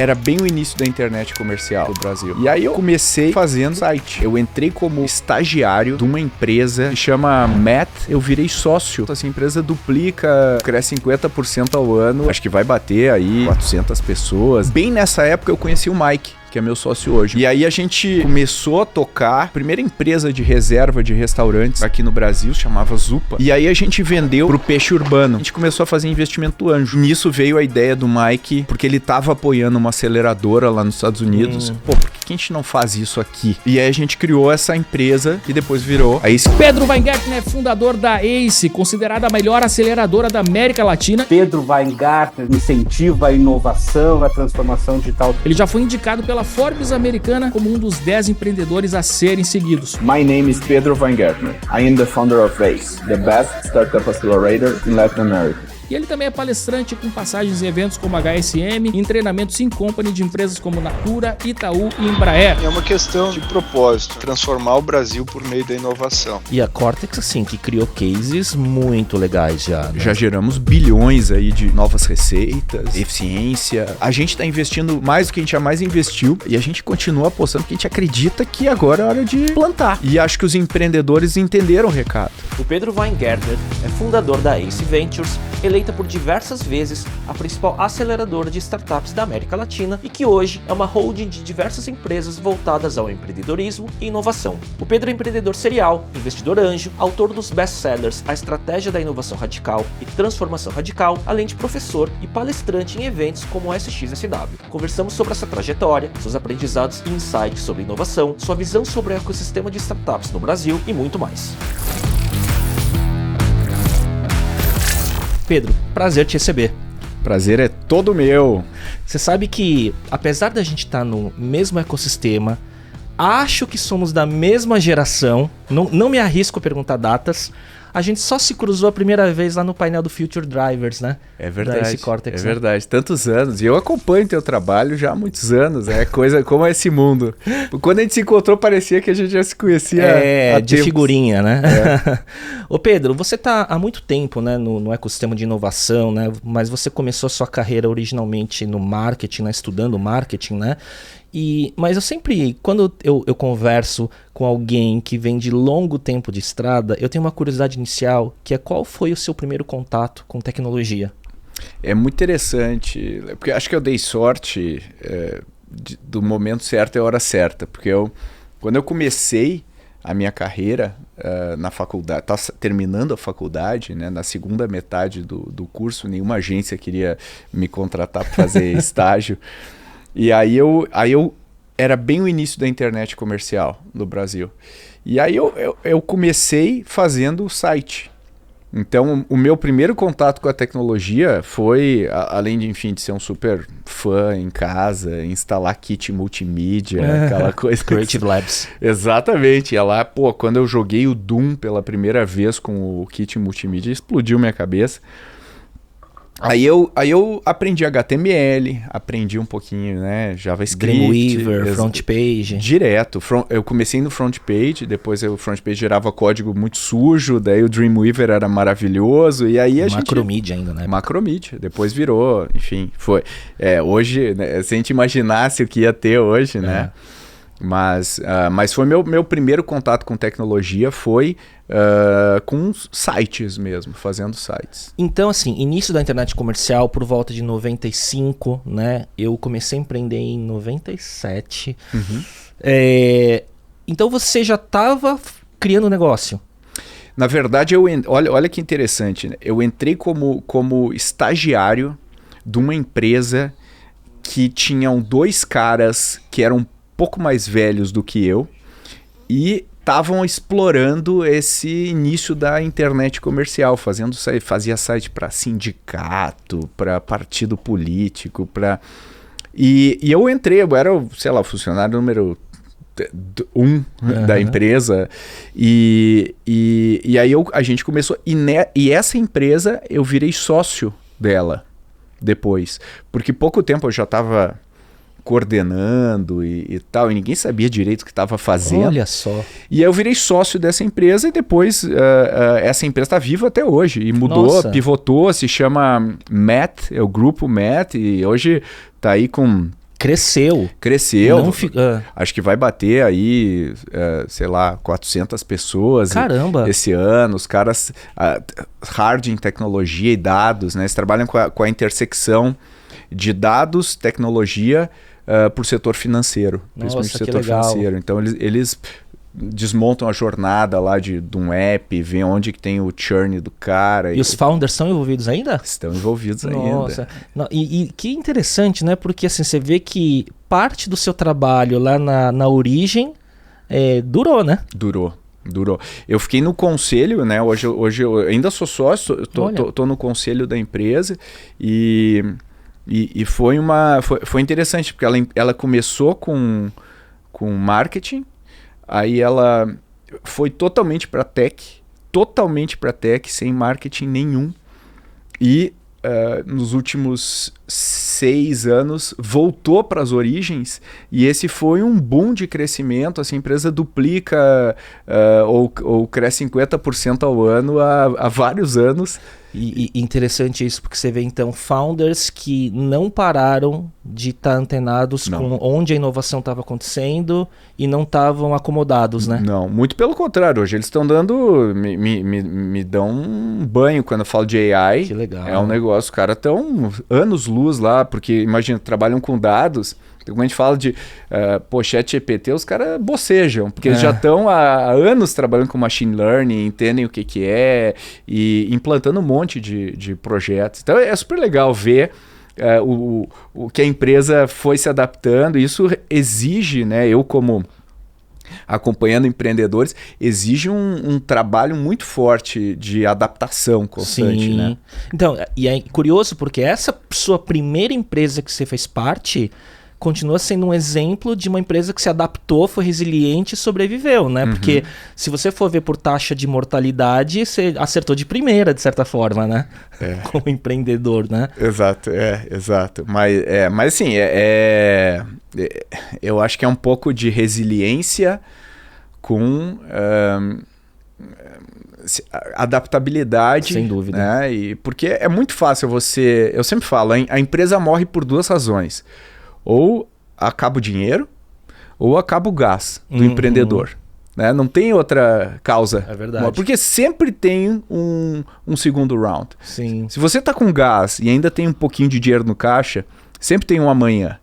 Era bem o início da internet comercial no Brasil. E aí eu comecei fazendo site. Eu entrei como estagiário de uma empresa que chama Met. Eu virei sócio. Essa empresa duplica, cresce 50% ao ano. Acho que vai bater aí 400 pessoas. Bem nessa época eu conheci o Mike, que é meu sócio hoje. E aí a gente começou a tocar a primeira empresa de reserva de restaurantes aqui no Brasil, chamava Zupa. E aí a gente vendeu pro peixe urbano. A gente começou a fazer investimento anjo. Nisso veio a ideia do Mike, porque ele tava apoiando uma aceleradora lá nos Estados Unidos. Pô, por que a gente não faz isso aqui? E aí a gente criou essa empresa e depois virou a Ace. Pedro Weingartner é fundador da Ace, considerada a melhor aceleradora da América Latina. Pedro Weingartner incentiva a inovação, a transformação digital. Ele já foi indicado pela Forbes americana como um dos 10 empreendedores a serem seguidos. My name is Pedro Weingartner. I am the founder of ACE, the best startup accelerator in Latin America. E ele também é palestrante com passagens em eventos como HSM, em treinamentos in company de empresas como Natura, Itaú e Embraer. É uma questão de propósito, transformar o Brasil por meio da inovação. E a Cortex, assim, que criou cases muito legais já, né? Já geramos bilhões aí de novas receitas, eficiência. A gente está investindo mais do que a gente jamais investiu e a gente continua apostando porque a gente acredita que agora é hora de plantar. E acho que os empreendedores entenderam o recado. O Pedro Weingartner é fundador da Ace Ventures, eleita por diversas vezes a principal aceleradora de startups da América Latina e que hoje é uma holding de diversas empresas voltadas ao empreendedorismo e inovação. O Pedro é empreendedor serial, investidor anjo, autor dos best-sellers A Estratégia da Inovação Radical e Transformação Radical, além de professor e palestrante em eventos como o SXSW. Conversamos sobre essa trajetória, seus aprendizados e insights sobre inovação, sua visão sobre o ecossistema de startups no Brasil e muito mais. Pedro, prazer te receber. Prazer é todo meu. Você sabe que, apesar da gente estar no mesmo ecossistema, acho que somos da mesma geração, não me arrisco a perguntar datas, a gente só se cruzou a primeira vez lá no painel do Future Drivers, né? É verdade, da Ace Cortex, é verdade. Tantos anos. E eu acompanho teu trabalho já há muitos anos. É coisa como é esse mundo. Quando a gente se encontrou, parecia que a gente já se conhecia há de tempos. Figurinha, né? Ô Pedro, você tá há muito tempo, né, no ecossistema de inovação, né? Mas você começou a sua carreira originalmente no marketing, né? Estudando marketing, né? Mas eu sempre, quando eu converso com alguém que vem de longo tempo de estrada, eu tenho uma curiosidade inicial, que é qual foi o seu primeiro contato com tecnologia? É muito interessante, porque acho que eu dei sorte do momento certo e a hora certa, porque quando eu comecei a minha carreira na faculdade, estava terminando a faculdade, né, na segunda metade do curso, nenhuma agência queria me contratar para fazer estágio. E aí eu era bem o início da internet comercial no Brasil. E aí eu comecei fazendo o site. Então o meu primeiro contato com a tecnologia foi, além de, enfim, de ser um super fã em casa, instalar kit multimídia, aquela coisa. Creative Labs. Exatamente. E lá, quando eu joguei o Doom pela primeira vez com o kit multimídia, explodiu minha cabeça. Aí eu aprendi HTML, aprendi um pouquinho, né, JavaScript. Dreamweaver, front page. Direto. Eu comecei no front page, depois o front page gerava código muito sujo, daí o Dreamweaver era maravilhoso, e aí a gente... Macromedia ainda, né? Macromedia, depois virou, enfim, foi... hoje, né, se a gente imaginasse o que ia ter hoje, né? Mas foi meu primeiro contato com tecnologia foi com sites mesmo, fazendo sites. Então, assim, início da internet comercial por volta de 95, né? Eu comecei a empreender em 97. Uhum. Então você já estava criando negócio? Na verdade, olha que interessante, né? Eu entrei como estagiário de uma empresa que tinham dois caras que eram pouco mais velhos do que eu e estavam explorando esse início da internet comercial, fazia site para sindicato, para partido político, e eu entrei, eu era, sei lá, o funcionário número 1 da empresa, e aí a gente começou, e essa empresa eu virei sócio dela depois, porque pouco tempo eu já estava coordenando e tal, e ninguém sabia direito o que estava fazendo. Olha só. E aí eu virei sócio dessa empresa e depois essa empresa está viva até hoje e mudou, pivotou, se chama Met, é o grupo Met, e hoje está aí com Cresceu. Cresceu. Acho que vai bater aí, sei lá, 400 pessoas. Caramba! Esse ano. Os caras hard em tecnologia e dados, né? Eles trabalham com a intersecção de dados, tecnologia para o setor financeiro. Nossa, que legal. Financeiro. Então eles desmontam a jornada lá de um app, vêem onde que tem o churn do cara. E os founders estão envolvidos ainda? Estão envolvidos ainda. Nossa. E que interessante, né? Porque assim, você vê que parte do seu trabalho lá na origem durou, né? Durou. Eu fiquei no conselho, né? Hoje eu ainda sou sócio, tô no conselho da empresa e foi interessante, porque ela começou com marketing. Aí ela foi totalmente para tech, sem marketing nenhum. E nos últimos 6 anos voltou para as origens, e esse foi um boom de crescimento. Essa empresa duplica ou cresce 50% ao ano há vários anos. E interessante isso, porque você vê então founders que não pararam de estar antenados com onde a inovação estava acontecendo e não estavam acomodados, né? Não, muito pelo contrário. Hoje eles estão dando, me dão um banho quando eu falo de AI. Que legal. É um negócio, os caras estão anos-luz lá, porque imagina, trabalham com dados. Quando a gente fala de ChatGPT, os caras bocejam, porque eles já estão há anos trabalhando com machine learning, entendem o que é, e implantando um monte de projetos. Então é super legal ver o que a empresa foi se adaptando. Isso exige, né, eu como acompanhando empreendedores, exige um trabalho muito forte de adaptação constante. Sim. Né? Então, e é curioso porque essa sua primeira empresa que você fez parte continua sendo um exemplo de uma empresa que se adaptou, foi resiliente e sobreviveu, né? Porque se você for ver por taxa de mortalidade, você acertou de primeira, de certa forma, né? Como empreendedor, né? Exato. Mas assim, eu acho que é um pouco de resiliência com adaptabilidade. Sem dúvida. Né? Porque é muito fácil você... Eu sempre falo, a empresa morre por 2 razões. Ou acaba o dinheiro, ou acaba o gás do empreendedor. Né? Não tem outra causa. É verdade. Porque sempre tem um segundo round. Sim. Se você está com gás e ainda tem um pouquinho de dinheiro no caixa, sempre tem um amanhã.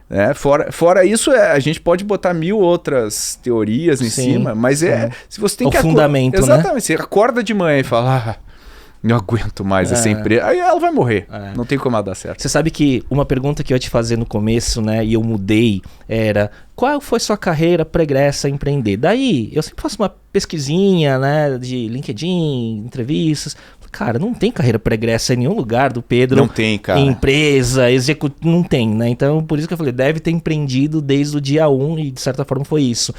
Né? Fora isso, a gente pode botar 1000 outras teorias em cima, mas se você tem o fundamento, exatamente, né? Você acorda de manhã e fala... não aguento mais essa empresa. Aí ela vai morrer. Não tem como ela dar certo. Você sabe que uma pergunta que eu ia te fazer no começo, né, e eu mudei, era: qual foi sua carreira pregressa a empreender? Daí, eu sempre faço uma pesquisinha, né, de LinkedIn, entrevistas. Cara, não tem carreira pregressa em nenhum lugar do Pedro. Não tem, cara. Empresa, não tem, né? Então, por isso que eu falei, deve ter empreendido desde o dia 1 e de certa forma foi isso.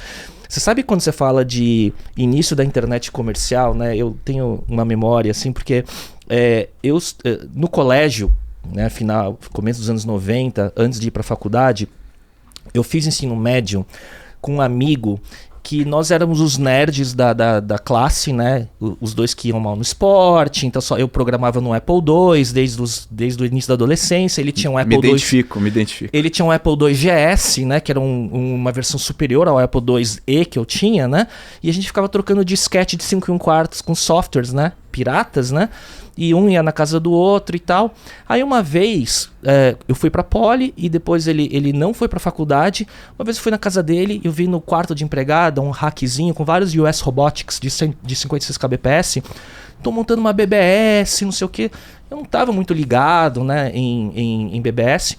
Você sabe quando você fala de início da internet comercial, né? Eu tenho uma memória, assim, porque eu no colégio, né, começo dos anos 90, antes de ir para a faculdade, eu fiz ensino médio com um amigo que nós éramos os nerds da classe, né? Os dois que iam mal no esporte, então eu programava no Apple II desde o início da adolescência. Ele tinha um Apple II. Me identifico. Ele tinha um Apple II GS, né? Que era uma versão superior ao Apple IIe que eu tinha, né? E a gente ficava trocando disquete de 5 1/4 com softwares, né? Piratas, né? E um ia na casa do outro e tal. Aí uma vez eu fui pra Poli e depois ele não foi pra faculdade. Uma vez eu fui na casa dele, eu vi no quarto de empregada um rackzinho com vários US Robotics de 56 kbps. Tô montando uma BBS, não sei o que. Eu não tava muito ligado, né, em BBS.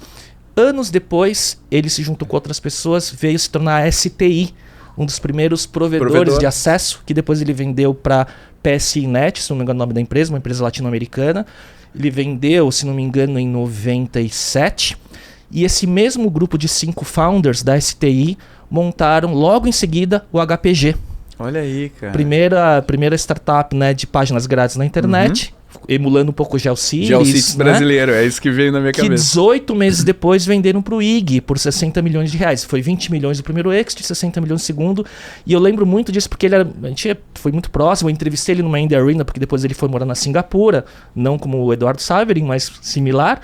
Anos depois, ele se juntou com outras pessoas, veio se tornar STI, um dos primeiros provedores de acesso, que depois ele vendeu para PSINet, se não me engano o nome da empresa, uma empresa latino-americana. Ele vendeu, se não me engano, em 97. E esse mesmo grupo de 5 founders da STI montaram logo em seguida o HPG. Olha aí, cara. Primeira startup, né, de páginas grátis na internet. emulando um pouco o Geocities. Geocities né? brasileiro, é isso que veio na minha Que cabeça. 18 meses depois venderam para o IG por 60 milhões de reais. Foi 20 milhões do primeiro exit, 60 milhões do segundo. E eu lembro muito disso porque a gente foi muito próximo. Eu entrevistei ele numa Indie Arena, porque depois ele foi morar na Singapura. Não como o Eduardo Saverin, mas similar.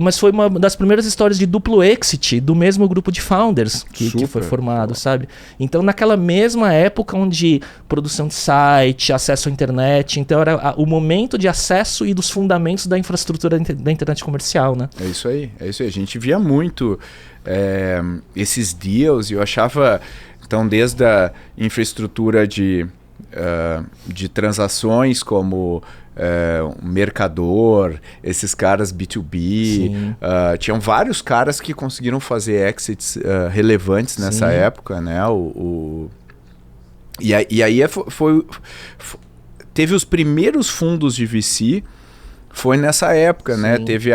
Mas foi uma das primeiras histórias de duplo exit do mesmo grupo de founders que foi formado, sabe? Então, naquela mesma época onde produção de site, acesso à internet, então era o momento de acesso e dos fundamentos da infraestrutura da internet comercial, né? É isso aí. A gente via muito esses deals e eu achava, então, desde a infraestrutura de transações como Mercador, esses caras B2B, tinham vários caras que conseguiram fazer exits relevantes nessa época, né? E aí teve os primeiros fundos de VC, foi nessa época, né? Teve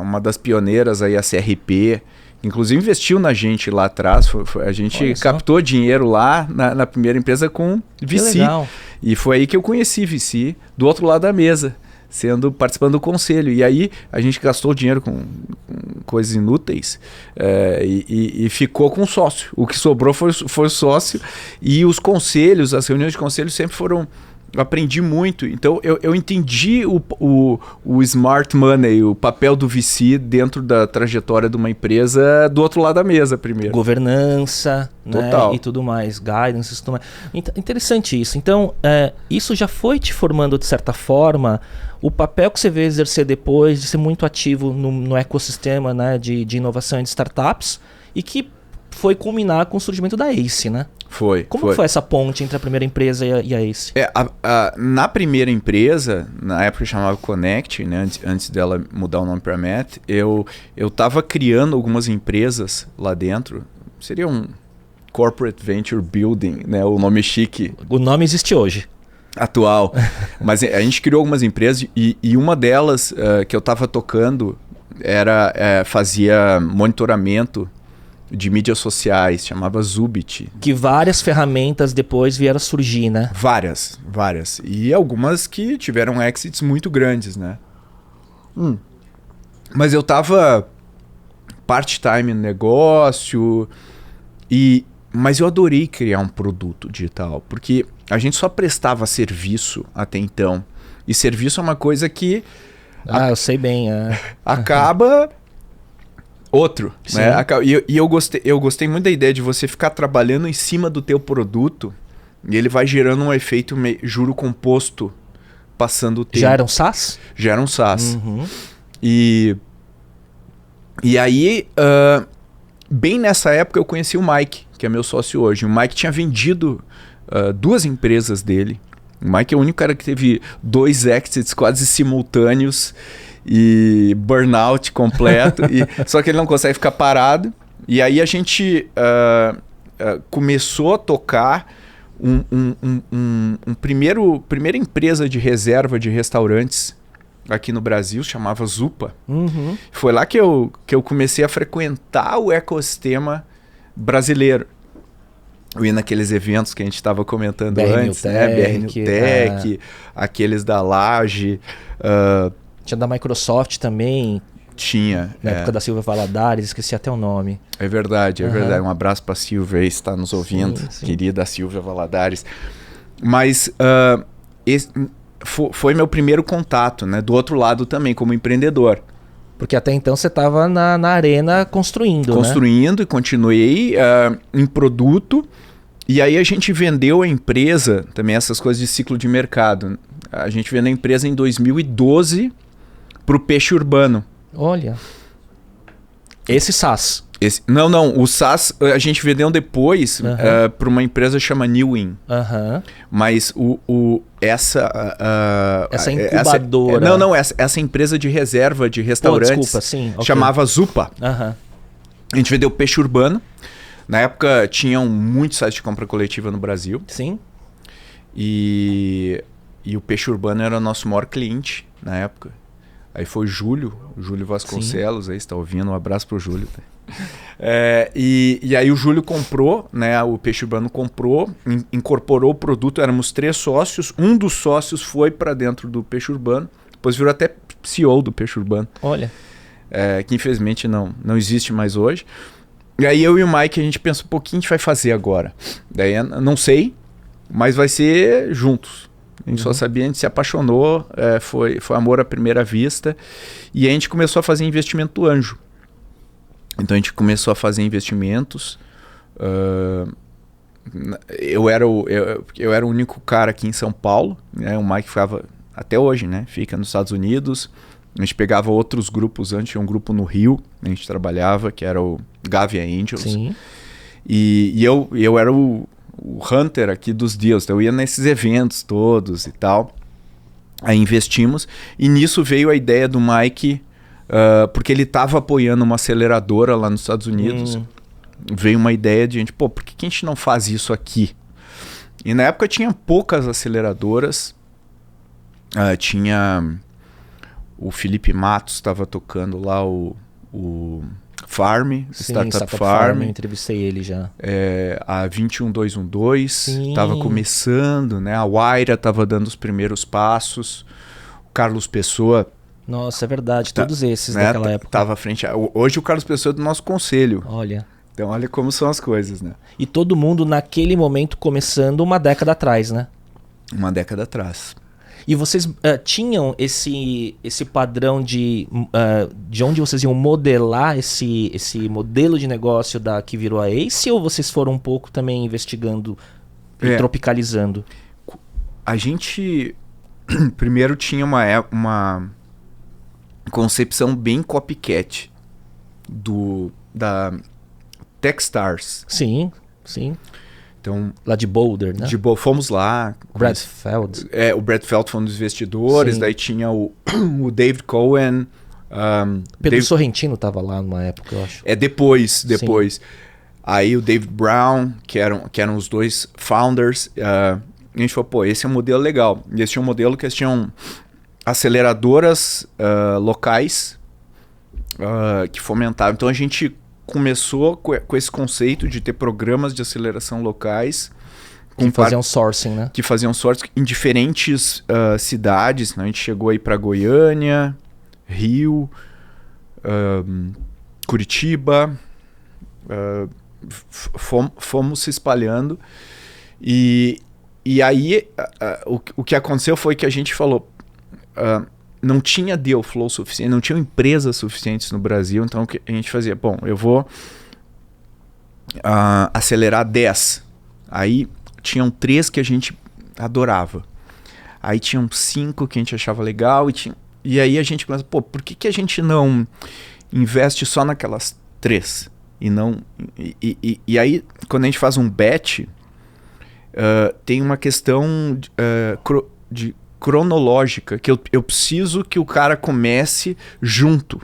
uma das pioneiras aí, a CRP, inclusive investiu na gente lá atrás. A gente captou dinheiro lá na primeira empresa com VC. E foi aí que eu conheci VC do outro lado da mesa, participando do conselho. E aí a gente gastou dinheiro com coisas inúteis e ficou com sócio. O que sobrou foi o sócio. E os conselhos, as reuniões de conselho sempre foram... Eu aprendi muito. Então, eu entendi o smart money, o papel do VC dentro da trajetória de uma empresa do outro lado da mesa primeiro. Governança, Total. Né? E tudo mais, guidance e tudo mais. Interessante isso. Então, isso já foi te formando de certa forma o papel que você veio exercer depois de ser muito ativo no ecossistema, né, de inovação e de startups e que foi culminar com o surgimento da ACE, né? Como foi essa ponte entre a primeira empresa e a ACE? Na primeira empresa, na época chamava Connect, né, antes dela mudar o nome para Met, eu estava criando algumas empresas lá dentro. Seria um Corporate Venture Building, né, o nome chique. O nome existe hoje. Atual. Mas a gente criou algumas empresas e uma delas que eu estava tocando fazia monitoramento de mídias sociais, chamava Zubit. Que várias ferramentas depois vieram a surgir, né? Várias. E algumas que tiveram exits muito grandes, né? Mas eu tava part-time no negócio, mas eu adorei criar um produto digital, porque a gente só prestava serviço até então. E serviço é uma coisa que... eu sei bem. Acaba... outro, né? E eu gostei muito da ideia de você ficar trabalhando em cima do teu produto e ele vai gerando um efeito juro composto passando o tempo. Já era um SaaS? Já era um SaaS. E aí, bem nessa época eu conheci o Mike, que é meu sócio hoje. O Mike tinha vendido 2 empresas dele. O Mike é o único cara que teve 2 exits quase simultâneos e burnout completo, só que ele não consegue ficar parado. E aí a gente começou a tocar primeira empresa de reserva de restaurantes aqui no Brasil, chamava Zupa. Foi lá que eu comecei a frequentar o ecossistema brasileiro. Eu ia naqueles eventos que a gente estava comentando antes, né? BR New Tech, aqueles da Laje. Tinha da Microsoft também. Tinha. Na época da Silvia Valadares, esqueci até o nome. É verdade. Um abraço para a Silvia aí, está nos ouvindo. Sim. Querida Silvia Valadares. Mas foi meu primeiro contato, né? Do outro lado também, como empreendedor. Porque até então você estava na arena construindo, e continuei em produto. E aí a gente vendeu a empresa, também essas coisas de ciclo de mercado. A gente vendeu a empresa em 2012 para o Peixe Urbano. Olha. Esse SaaS. Não. O SaaS a gente vendeu depois para uma empresa chamada Newin. Mas essa incubadora... Essa empresa de reserva de restaurantes chamava Zupa. A gente vendeu Peixe Urbano. Na época tinham muitos sites de compra coletiva no Brasil. Sim. E o Peixe Urbano era o nosso maior cliente na época. Aí foi o Júlio Vasconcelos, aí está ouvindo, um abraço pro Júlio. E aí o Júlio comprou, né? O Peixe Urbano comprou, incorporou o produto, éramos 3 sócios. Um dos sócios foi para dentro do Peixe Urbano, depois virou até CEO do Peixe Urbano. Olha. Que infelizmente não existe mais hoje. E aí eu e o Mike, a gente pensou, pô, o que a gente vai fazer agora? Daí não sei, mas vai ser juntos. A gente só sabia, a gente se apaixonou, foi amor à primeira vista. E a gente começou a fazer investimento do anjo. Então a gente começou a fazer investimentos. Eu era o único cara aqui em São Paulo, né? O Mike ficava, até hoje, né? Fica nos Estados Unidos. A gente pegava outros grupos antes, tinha um grupo no Rio, a gente trabalhava, que era o Gavia Angels. Sim. E eu era o hunter aqui dos deals, então eu ia nesses eventos todos e tal. Aí investimos, e nisso veio a ideia do Mike, porque ele estava apoiando uma aceleradora lá nos Estados Unidos. Veio uma ideia de gente, pô, por que a gente não faz isso aqui? E na época tinha poucas aceleradoras, tinha... O Felipe Matos estava tocando lá o Farm, Startup Farm. Eu entrevistei ele já. A 21212 estava começando, né? A Waira estava dando os primeiros passos. O Carlos Pessoa... Nossa, é verdade. Todos esses né, daquela época. Estava à frente. Hoje o Carlos Pessoa é do nosso conselho. Olha. Então olha como são as coisas, né? E todo mundo naquele momento começando uma década atrás, né? Uma década atrás. E vocês tinham esse padrão de onde vocês iam modelar esse modelo de negócio da que virou a Ace, ou vocês foram um pouco também investigando e tropicalizando? A gente primeiro tinha uma concepção bem copycat da Techstars. Sim. Então, lá de Boulder, né? Fomos lá. Brad Feld. O Brad Feld foi um dos investidores. Sim. Daí tinha o David Cohen. Pedro Sorrentino estava lá numa época, eu acho. Depois. Aí o David Brown, que eram os 2 founders. A gente falou, pô, esse é um modelo legal. E eles tinham um modelo que eles tinham aceleradoras locais que fomentavam. Então a gente começou com esse conceito de ter programas de aceleração locais. Que faziam sourcing, né? Que faziam sourcing em diferentes cidades. Né? A gente chegou aí para Goiânia, Rio, Curitiba. Fomos se espalhando. E aí o que aconteceu foi que a gente falou... não tinha deal flow suficiente, não tinham empresas suficientes no Brasil, então o que a gente fazia? Bom, eu vou acelerar 10. Aí tinham 3 que a gente adorava. Aí tinham 5 que a gente achava legal. E aí a gente começa, pô, por que a gente não investe só naquelas 3? E aí, quando a gente faz um bet, tem uma questão de cronológica, que eu preciso que o cara comece junto.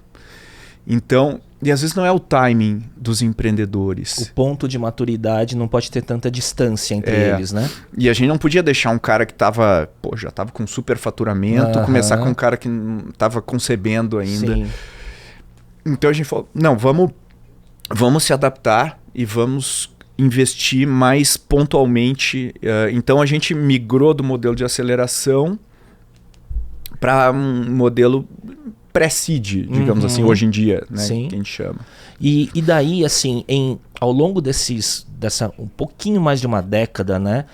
Então, e às vezes não é o timing dos empreendedores. O ponto de maturidade não pode ter tanta distância entre eles, né? E a gente não podia deixar um cara que já estava com super faturamento, começar com um cara que não estava concebendo ainda. Sim. Então a gente falou, não, vamos se adaptar e vamos investir mais pontualmente. Então a gente migrou do modelo de aceleração para um modelo pré-seed, digamos assim, hoje em dia, né? Sim. Que a gente chama. E daí, assim, ao longo dessa um pouquinho mais de uma década, né,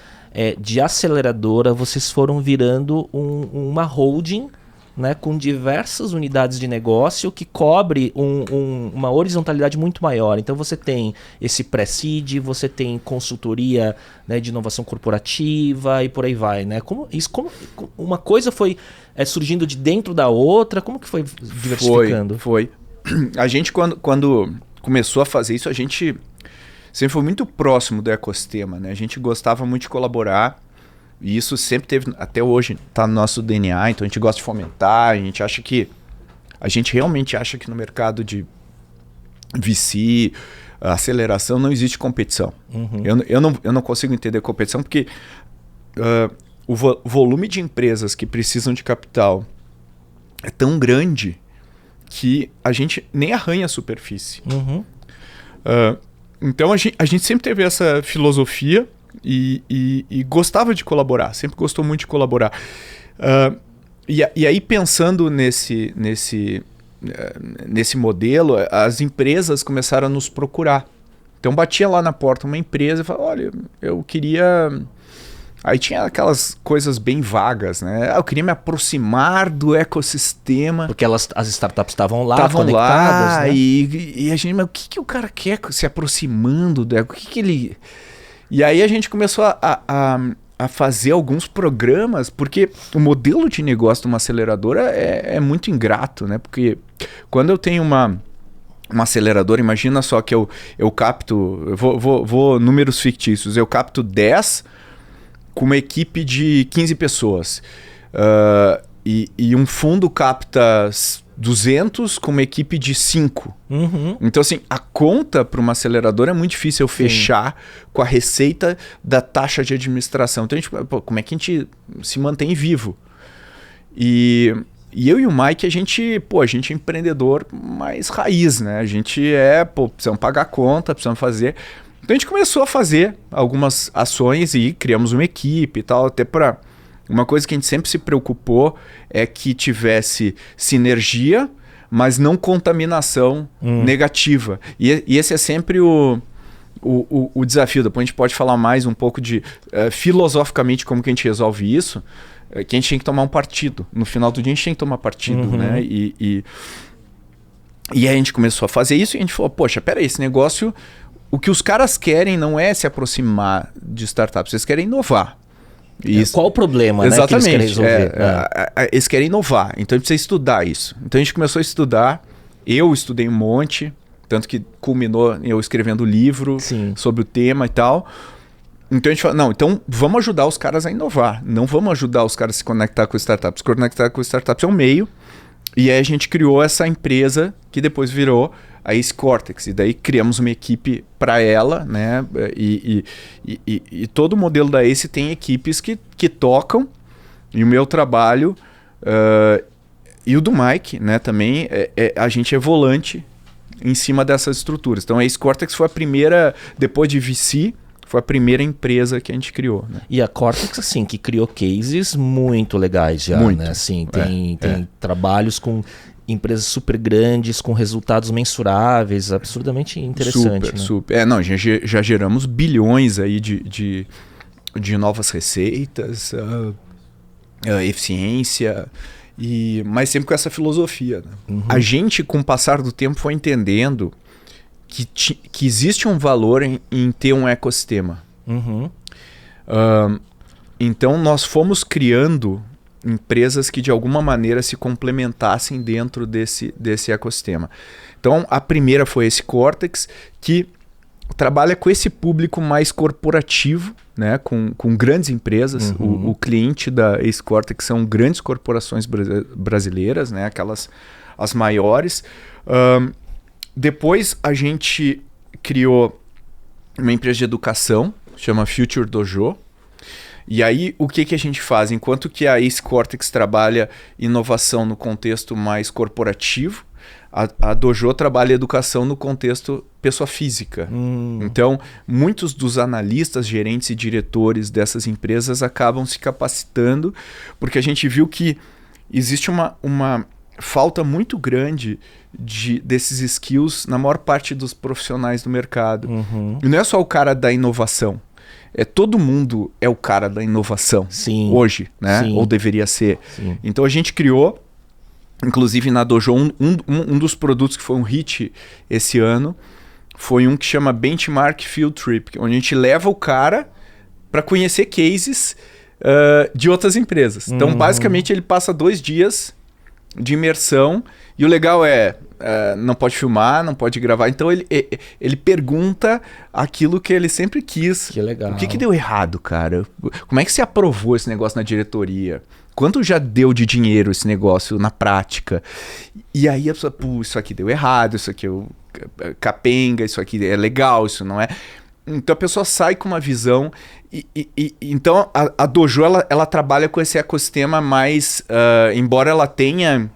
de aceleradora, vocês foram virando uma holding, né, com diversas unidades de negócio que cobre uma horizontalidade muito maior. Então você tem esse pré-seed, você tem consultoria, né, de inovação corporativa e por aí vai, né? Como uma coisa foi surgindo de dentro da outra? Como que foi diversificando? Foi. A gente, quando começou a fazer isso, a gente sempre foi muito próximo do ecossistema, né? A gente gostava muito de colaborar. E isso sempre teve, até hoje, está no nosso DNA, então a gente gosta de fomentar, a gente realmente acha que no mercado de VC, aceleração, não existe competição. Eu não consigo entender competição porque o volume de empresas que precisam de capital é tão grande que a gente nem arranha a superfície. Então a gente sempre teve essa filosofia e gostava de colaborar, sempre gostou muito de colaborar. E aí pensando nesse modelo, as empresas começaram a nos procurar. Então batia lá na porta uma empresa e falava, olha, eu queria... Aí tinha aquelas coisas bem vagas, né? Eu queria me aproximar do ecossistema. Porque as startups estavam lá, conectadas, lá, né? E a gente, mas o que o cara quer se aproximando do eco? O que ele... E aí a gente começou a fazer alguns programas, porque o modelo de negócio de uma aceleradora é muito ingrato, né? Porque quando eu tenho uma aceleradora, imagina só que eu capto, eu vou números fictícios, eu capto 10 com uma equipe de 15 pessoas. E um fundo capta 200 com uma equipe de 5. Uhum. Então, assim, a conta para uma aceleradora é muito difícil eu fechar com a receita da taxa de administração. Então, como é que a gente se mantém vivo? E eu e o Mike, a gente é empreendedor mais raiz, né? A gente precisamos pagar a conta, precisamos fazer... Então a gente começou a fazer algumas ações e criamos uma equipe e tal, até para... Uma coisa que a gente sempre se preocupou é que tivesse sinergia, mas não contaminação negativa. E esse é sempre o desafio. Depois a gente pode falar mais um pouco de filosoficamente como que a gente resolve isso, que a gente tem que tomar um partido. No final do dia a gente tem que tomar partido, né? E aí a gente começou a fazer isso e a gente falou, poxa, peraí, esse negócio... O que os caras querem não é se aproximar de startups, eles querem inovar. Qual o problema, né, que eles querem resolver? Eles querem inovar, então a gente precisa estudar isso. Então a gente começou a estudar, eu estudei um monte, tanto que culminou eu escrevendo livro sobre o tema e tal. Então a gente falou, não, então vamos ajudar os caras a inovar, não vamos ajudar os caras a se conectar com startups. Conectar com startups é um meio, e aí a gente criou essa empresa que depois virou a Ace Cortex, e daí criamos uma equipe para ela, né? E todo o modelo da Ace tem equipes que tocam, e o meu trabalho e o do Mike, né, também, a gente é volante em cima dessas estruturas. Então a Ace Cortex foi a primeira, depois de VC, foi a primeira empresa que a gente criou, né? E a Cortex, assim, que criou cases muito legais já, muito, né? Assim, tem trabalhos com empresas super grandes, com resultados mensuráveis, absurdamente interessante. Super. Não, já geramos bilhões aí de novas receitas, eficiência, mas sempre com essa filosofia, né? A gente, com o passar do tempo, foi entendendo que existe um valor em ter um ecossistema. Então nós fomos criando empresas que de alguma maneira se complementassem dentro desse ecossistema. Então a primeira foi esse Cortex, que trabalha com esse público mais corporativo, né, com grandes empresas. O cliente da Ace Cortex são grandes corporações brasileiras, né, as maiores. Depois a gente criou uma empresa de educação, chama Future Dojo. E aí o que a gente faz? Enquanto que a Ace Cortex trabalha inovação no contexto mais corporativo, a Dojo trabalha educação no contexto pessoa física. Então, muitos dos analistas, gerentes e diretores dessas empresas acabam se capacitando, porque a gente viu que existe uma falta muito grande desses skills na maior parte dos profissionais do mercado. E não é só o cara da inovação. Todo mundo é o cara da inovação hoje, né? Ou deveria ser. Então a gente criou, inclusive na Dojo, um dos produtos que foi um hit esse ano, foi um que chama Benchmark Field Trip, onde a gente leva o cara para conhecer cases de outras empresas. Então basicamente ele passa 2 dias de imersão, e o legal não pode filmar, não pode gravar, então ele pergunta aquilo que ele sempre quis. Que legal. O que deu errado, cara? Como é que você aprovou esse negócio na diretoria? Quanto já deu de dinheiro esse negócio na prática? E aí a pessoa, isso aqui deu errado, isso aqui capenga, isso aqui é legal, isso não é... Então a pessoa sai com uma visão então a Dojo ela trabalha com esse ecossistema mais, embora ela tenha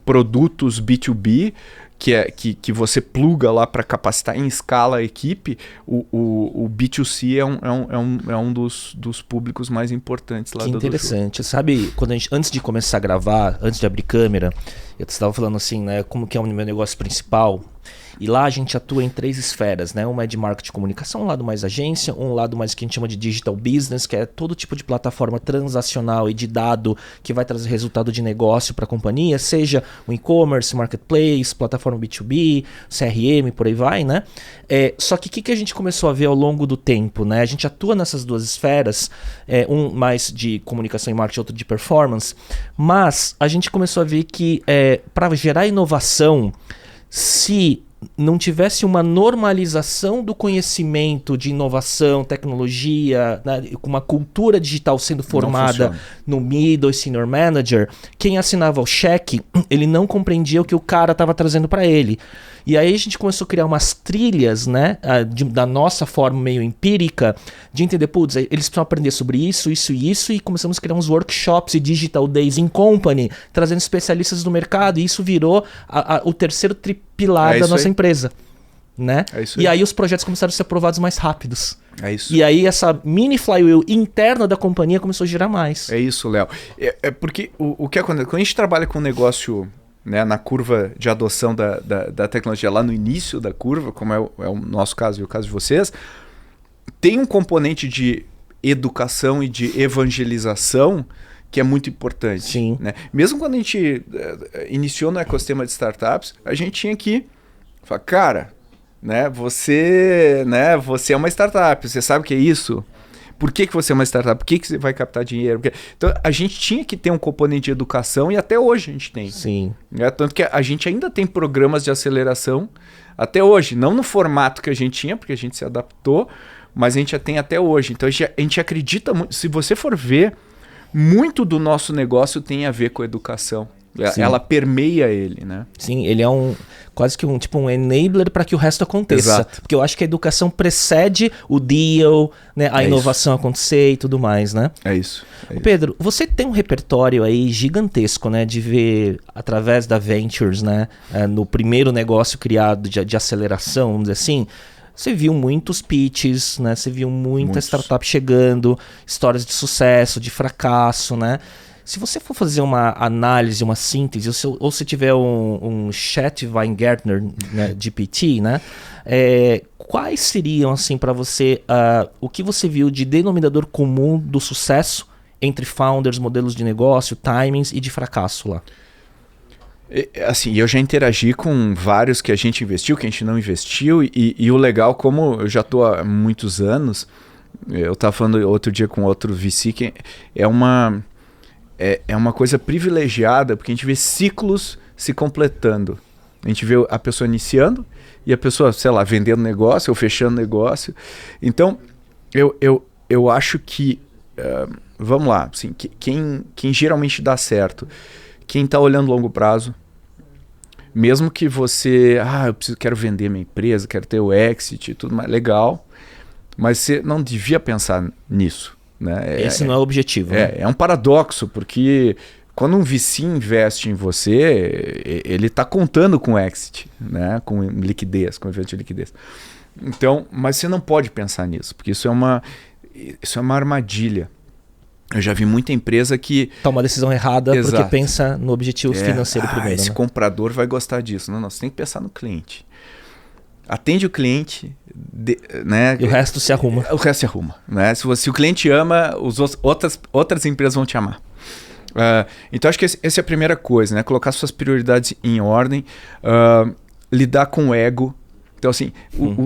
produtos B2B que você pluga lá para capacitar em escala a equipe, o B2C é um dos públicos mais importantes lá que do interessante. Sabe, quando antes de começar a gravar, antes de abrir câmera, eu estava falando assim, né, como que é o meu negócio principal. E lá a gente atua em 3 esferas, né? Uma é de marketing e comunicação, um lado mais agência, um lado mais que a gente chama de digital business, que é todo tipo de plataforma transacional e de dado que vai trazer resultado de negócio para a companhia, seja o e-commerce, marketplace, plataforma B2B, CRM, por aí vai, né? Só que o que a gente começou a ver ao longo do tempo, né? A gente atua nessas 2 esferas, um mais de comunicação e marketing, outro de performance, mas a gente começou a ver que para gerar inovação, se não tivesse uma normalização do conhecimento de inovação, tecnologia, né, com uma cultura digital sendo formada no middle e senior manager, quem assinava o cheque, ele não compreendia o que o cara estava trazendo para ele. E aí a gente começou a criar umas trilhas, né, da nossa forma meio empírica, de entender, putz, eles precisam aprender sobre isso, isso e isso, e começamos a criar uns workshops e digital days in company, trazendo especialistas do mercado, e isso virou o terceiro pilar da nossa empresa. Né? E aí os projetos começaram a ser aprovados mais rápidos. É isso. E aí essa mini flywheel interna da companhia começou a girar mais. É isso, Léo. Porque o que acontece? Quando a gente trabalha com um negócio, né, na curva de adoção da tecnologia, lá no início da curva, como é o nosso caso e o caso de vocês, tem um componente de educação e de evangelização que é muito importante. Sim. Né? Mesmo quando a gente iniciou no ecossistema de startups, a gente tinha que falar, cara, né, você é uma startup, você sabe o que é isso? Por que você é uma startup? Por que você vai captar dinheiro? Então, a gente tinha que ter um componente de educação e até hoje a gente tem. Sim. Né? Tanto que a gente ainda tem programas de aceleração até hoje. Não no formato que a gente tinha, porque a gente se adaptou, mas a gente já tem até hoje. Então, a gente acredita muito. Se você for ver, muito do nosso negócio tem a ver com a educação. Sim. Ela permeia ele, né? Sim, ele é quase que um enabler para que o resto aconteça. Exato. Porque eu acho que a educação precede o deal, né, a inovação acontecer e tudo mais, né? É isso. Pedro, você tem um repertório aí gigantesco, né, de ver através da Ventures, né, no primeiro negócio criado de aceleração, vamos dizer assim. Você viu muitos pitches, né? Você viu muita startup chegando, histórias de sucesso, de fracasso, né? Se você for fazer uma análise, uma síntese, ou se tiver um chat Weingartner, né, GPT, né, quais seriam, assim, para você, o que você viu de denominador comum do sucesso entre founders, modelos de negócio, timings e de fracasso lá? Assim, eu já interagi com vários que a gente investiu, que a gente não investiu, e o legal, como eu já estou há muitos anos, eu estava falando outro dia com outro VC, que é uma coisa privilegiada, porque a gente vê ciclos se completando. A gente vê a pessoa iniciando e a pessoa, sei lá, vendendo negócio ou fechando negócio. Então, eu acho que, vamos lá, assim, quem geralmente dá certo, quem está olhando longo prazo, mesmo que você, quero vender minha empresa, quero ter o exit e tudo mais, legal, mas você não devia pensar nisso. Né? Esse não é o objetivo. É um paradoxo, porque quando um VC investe em você, ele está contando com exit, né? Com liquidez, com evento de liquidez. Então, mas você não pode pensar nisso, porque isso é uma armadilha. Eu já vi muita empresa que toma uma decisão errada. Exato. Porque pensa no objetivo financeiro primeiro. Esse comprador vai gostar disso. Não, você tem que pensar no cliente. Atende o cliente, né? E o resto se arruma. O resto se arruma. Né? Se o cliente ama, outras empresas vão te amar. Então acho que essa é a primeira coisa, né? Colocar suas prioridades em ordem, lidar com o ego. Então, assim,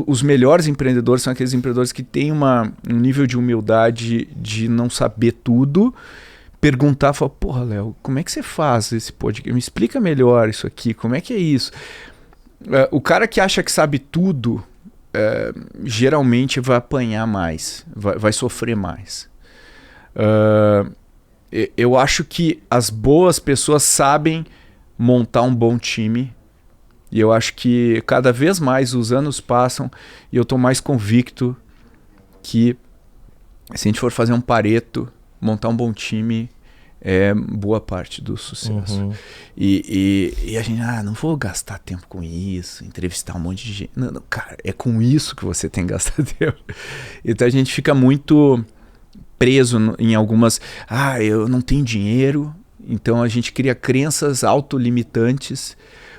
os melhores empreendedores são aqueles empreendedores que têm um nível de humildade de não saber tudo, perguntar, falar, porra, Léo, como é que você faz esse podcast? Me explica melhor isso aqui, como é que é isso? O cara que acha que sabe tudo, geralmente vai apanhar mais, vai sofrer mais. Eu acho que as boas pessoas sabem montar um bom time. E eu acho que cada vez mais os anos passam e eu estou mais convicto que se a gente for fazer um Pareto, montar um bom time, é boa parte do sucesso. E a gente, não vou gastar tempo com isso, entrevistar um monte de gente. Não, cara, é com isso que você tem que gastar tempo. Então a gente fica muito preso em algumas... eu não tenho dinheiro, então a gente cria crenças autolimitantes.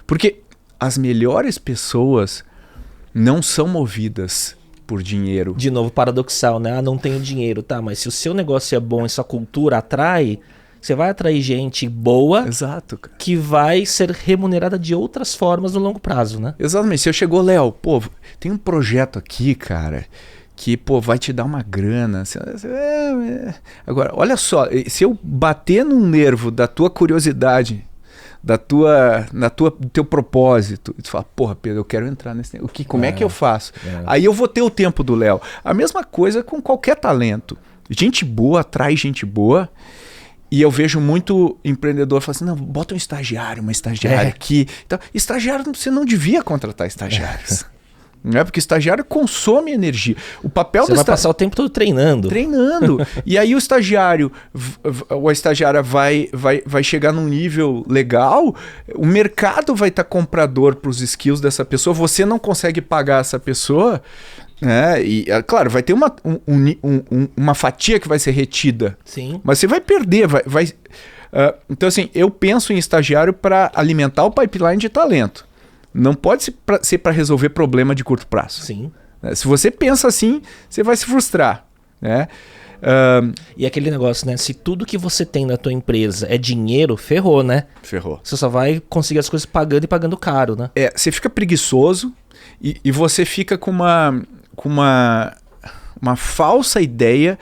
Porque as melhores pessoas não são movidas por dinheiro. De novo, paradoxal, né? Não tenho dinheiro, tá? Mas se o seu negócio é bom e sua cultura atrai, você vai atrair gente boa. Exato, cara. Que vai ser remunerada de outras formas no longo prazo, né? Exatamente. Se eu chegou, Léo, tem um projeto aqui, cara, que, vai te dar uma grana. Agora, olha só, se eu bater num nervo da tua curiosidade, do teu propósito, e tu fala, Pedro, eu quero entrar nesse... Como é que eu faço? Aí eu vou ter o tempo do Léo. A mesma coisa com qualquer talento. Gente boa atrai gente boa. E eu vejo muito empreendedor falando assim, não, bota um estagiário, uma estagiária aqui. Então, estagiário, você não devia contratar estagiários. Não é? Porque estagiário consome energia. O papel Você vai passar o tempo todo treinando. E aí o estagiário ou a estagiária vai chegar num nível legal, o mercado vai estar comprador para os skills dessa pessoa, você não consegue pagar essa pessoa, né? E, claro, vai ter uma fatia que vai ser retida. Sim. Mas você vai perder. Então, assim, eu penso em estagiário para alimentar o pipeline de talento. Não pode ser para resolver problema de curto prazo. Sim. Se você pensa assim, você vai se frustrar, né? E aquele negócio, né? Se tudo que você tem na tua empresa é dinheiro, ferrou, né? Ferrou. Você só vai conseguir as coisas pagando e pagando caro, né? Você fica preguiçoso e você fica com uma falsa ideia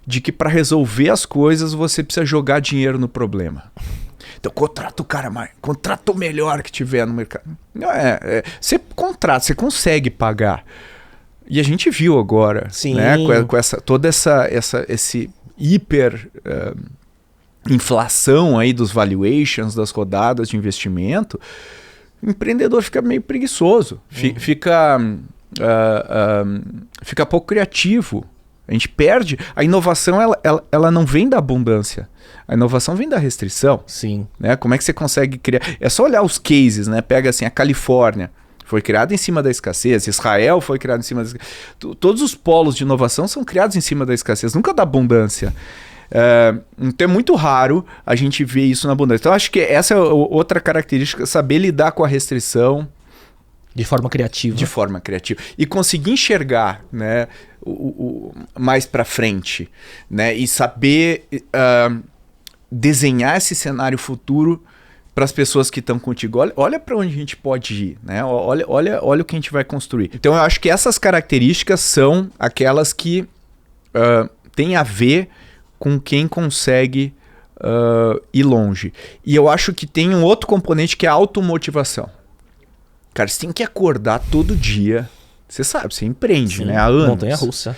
de que para resolver as coisas você precisa jogar dinheiro no problema. Então contrata o cara mais, contrata o melhor que tiver no mercado. Não você contrata, você consegue pagar. E a gente viu agora, sim, né, com toda esse hiper inflação aí dos valuations, das rodadas de investimento, o empreendedor fica meio preguiçoso, fica pouco criativo. A gente perde. A inovação ela não vem da abundância. A inovação vem da restrição. Sim. Né? Como é que você consegue criar? É só olhar os cases, né? Pega assim, a Califórnia foi criada em cima da escassez, Israel foi criado em cima da escassez. Todos os polos de inovação são criados em cima da escassez, nunca da abundância. Então é muito raro a gente ver isso na abundância. Então acho que essa é outra característica, saber lidar com a restrição. De forma criativa. De forma criativa. E conseguir enxergar, né, mais para frente, né, e saber desenhar esse cenário futuro para as pessoas que estão contigo. Olha para onde a gente pode ir, né? Olha o que a gente vai construir. Então eu acho que essas características são aquelas que têm a ver com quem consegue ir longe. E eu acho que tem um outro componente que é a automotivação. Cara, você tem que acordar todo dia. Você sabe, você empreende, sim, né? Há anos. Montanha-russa.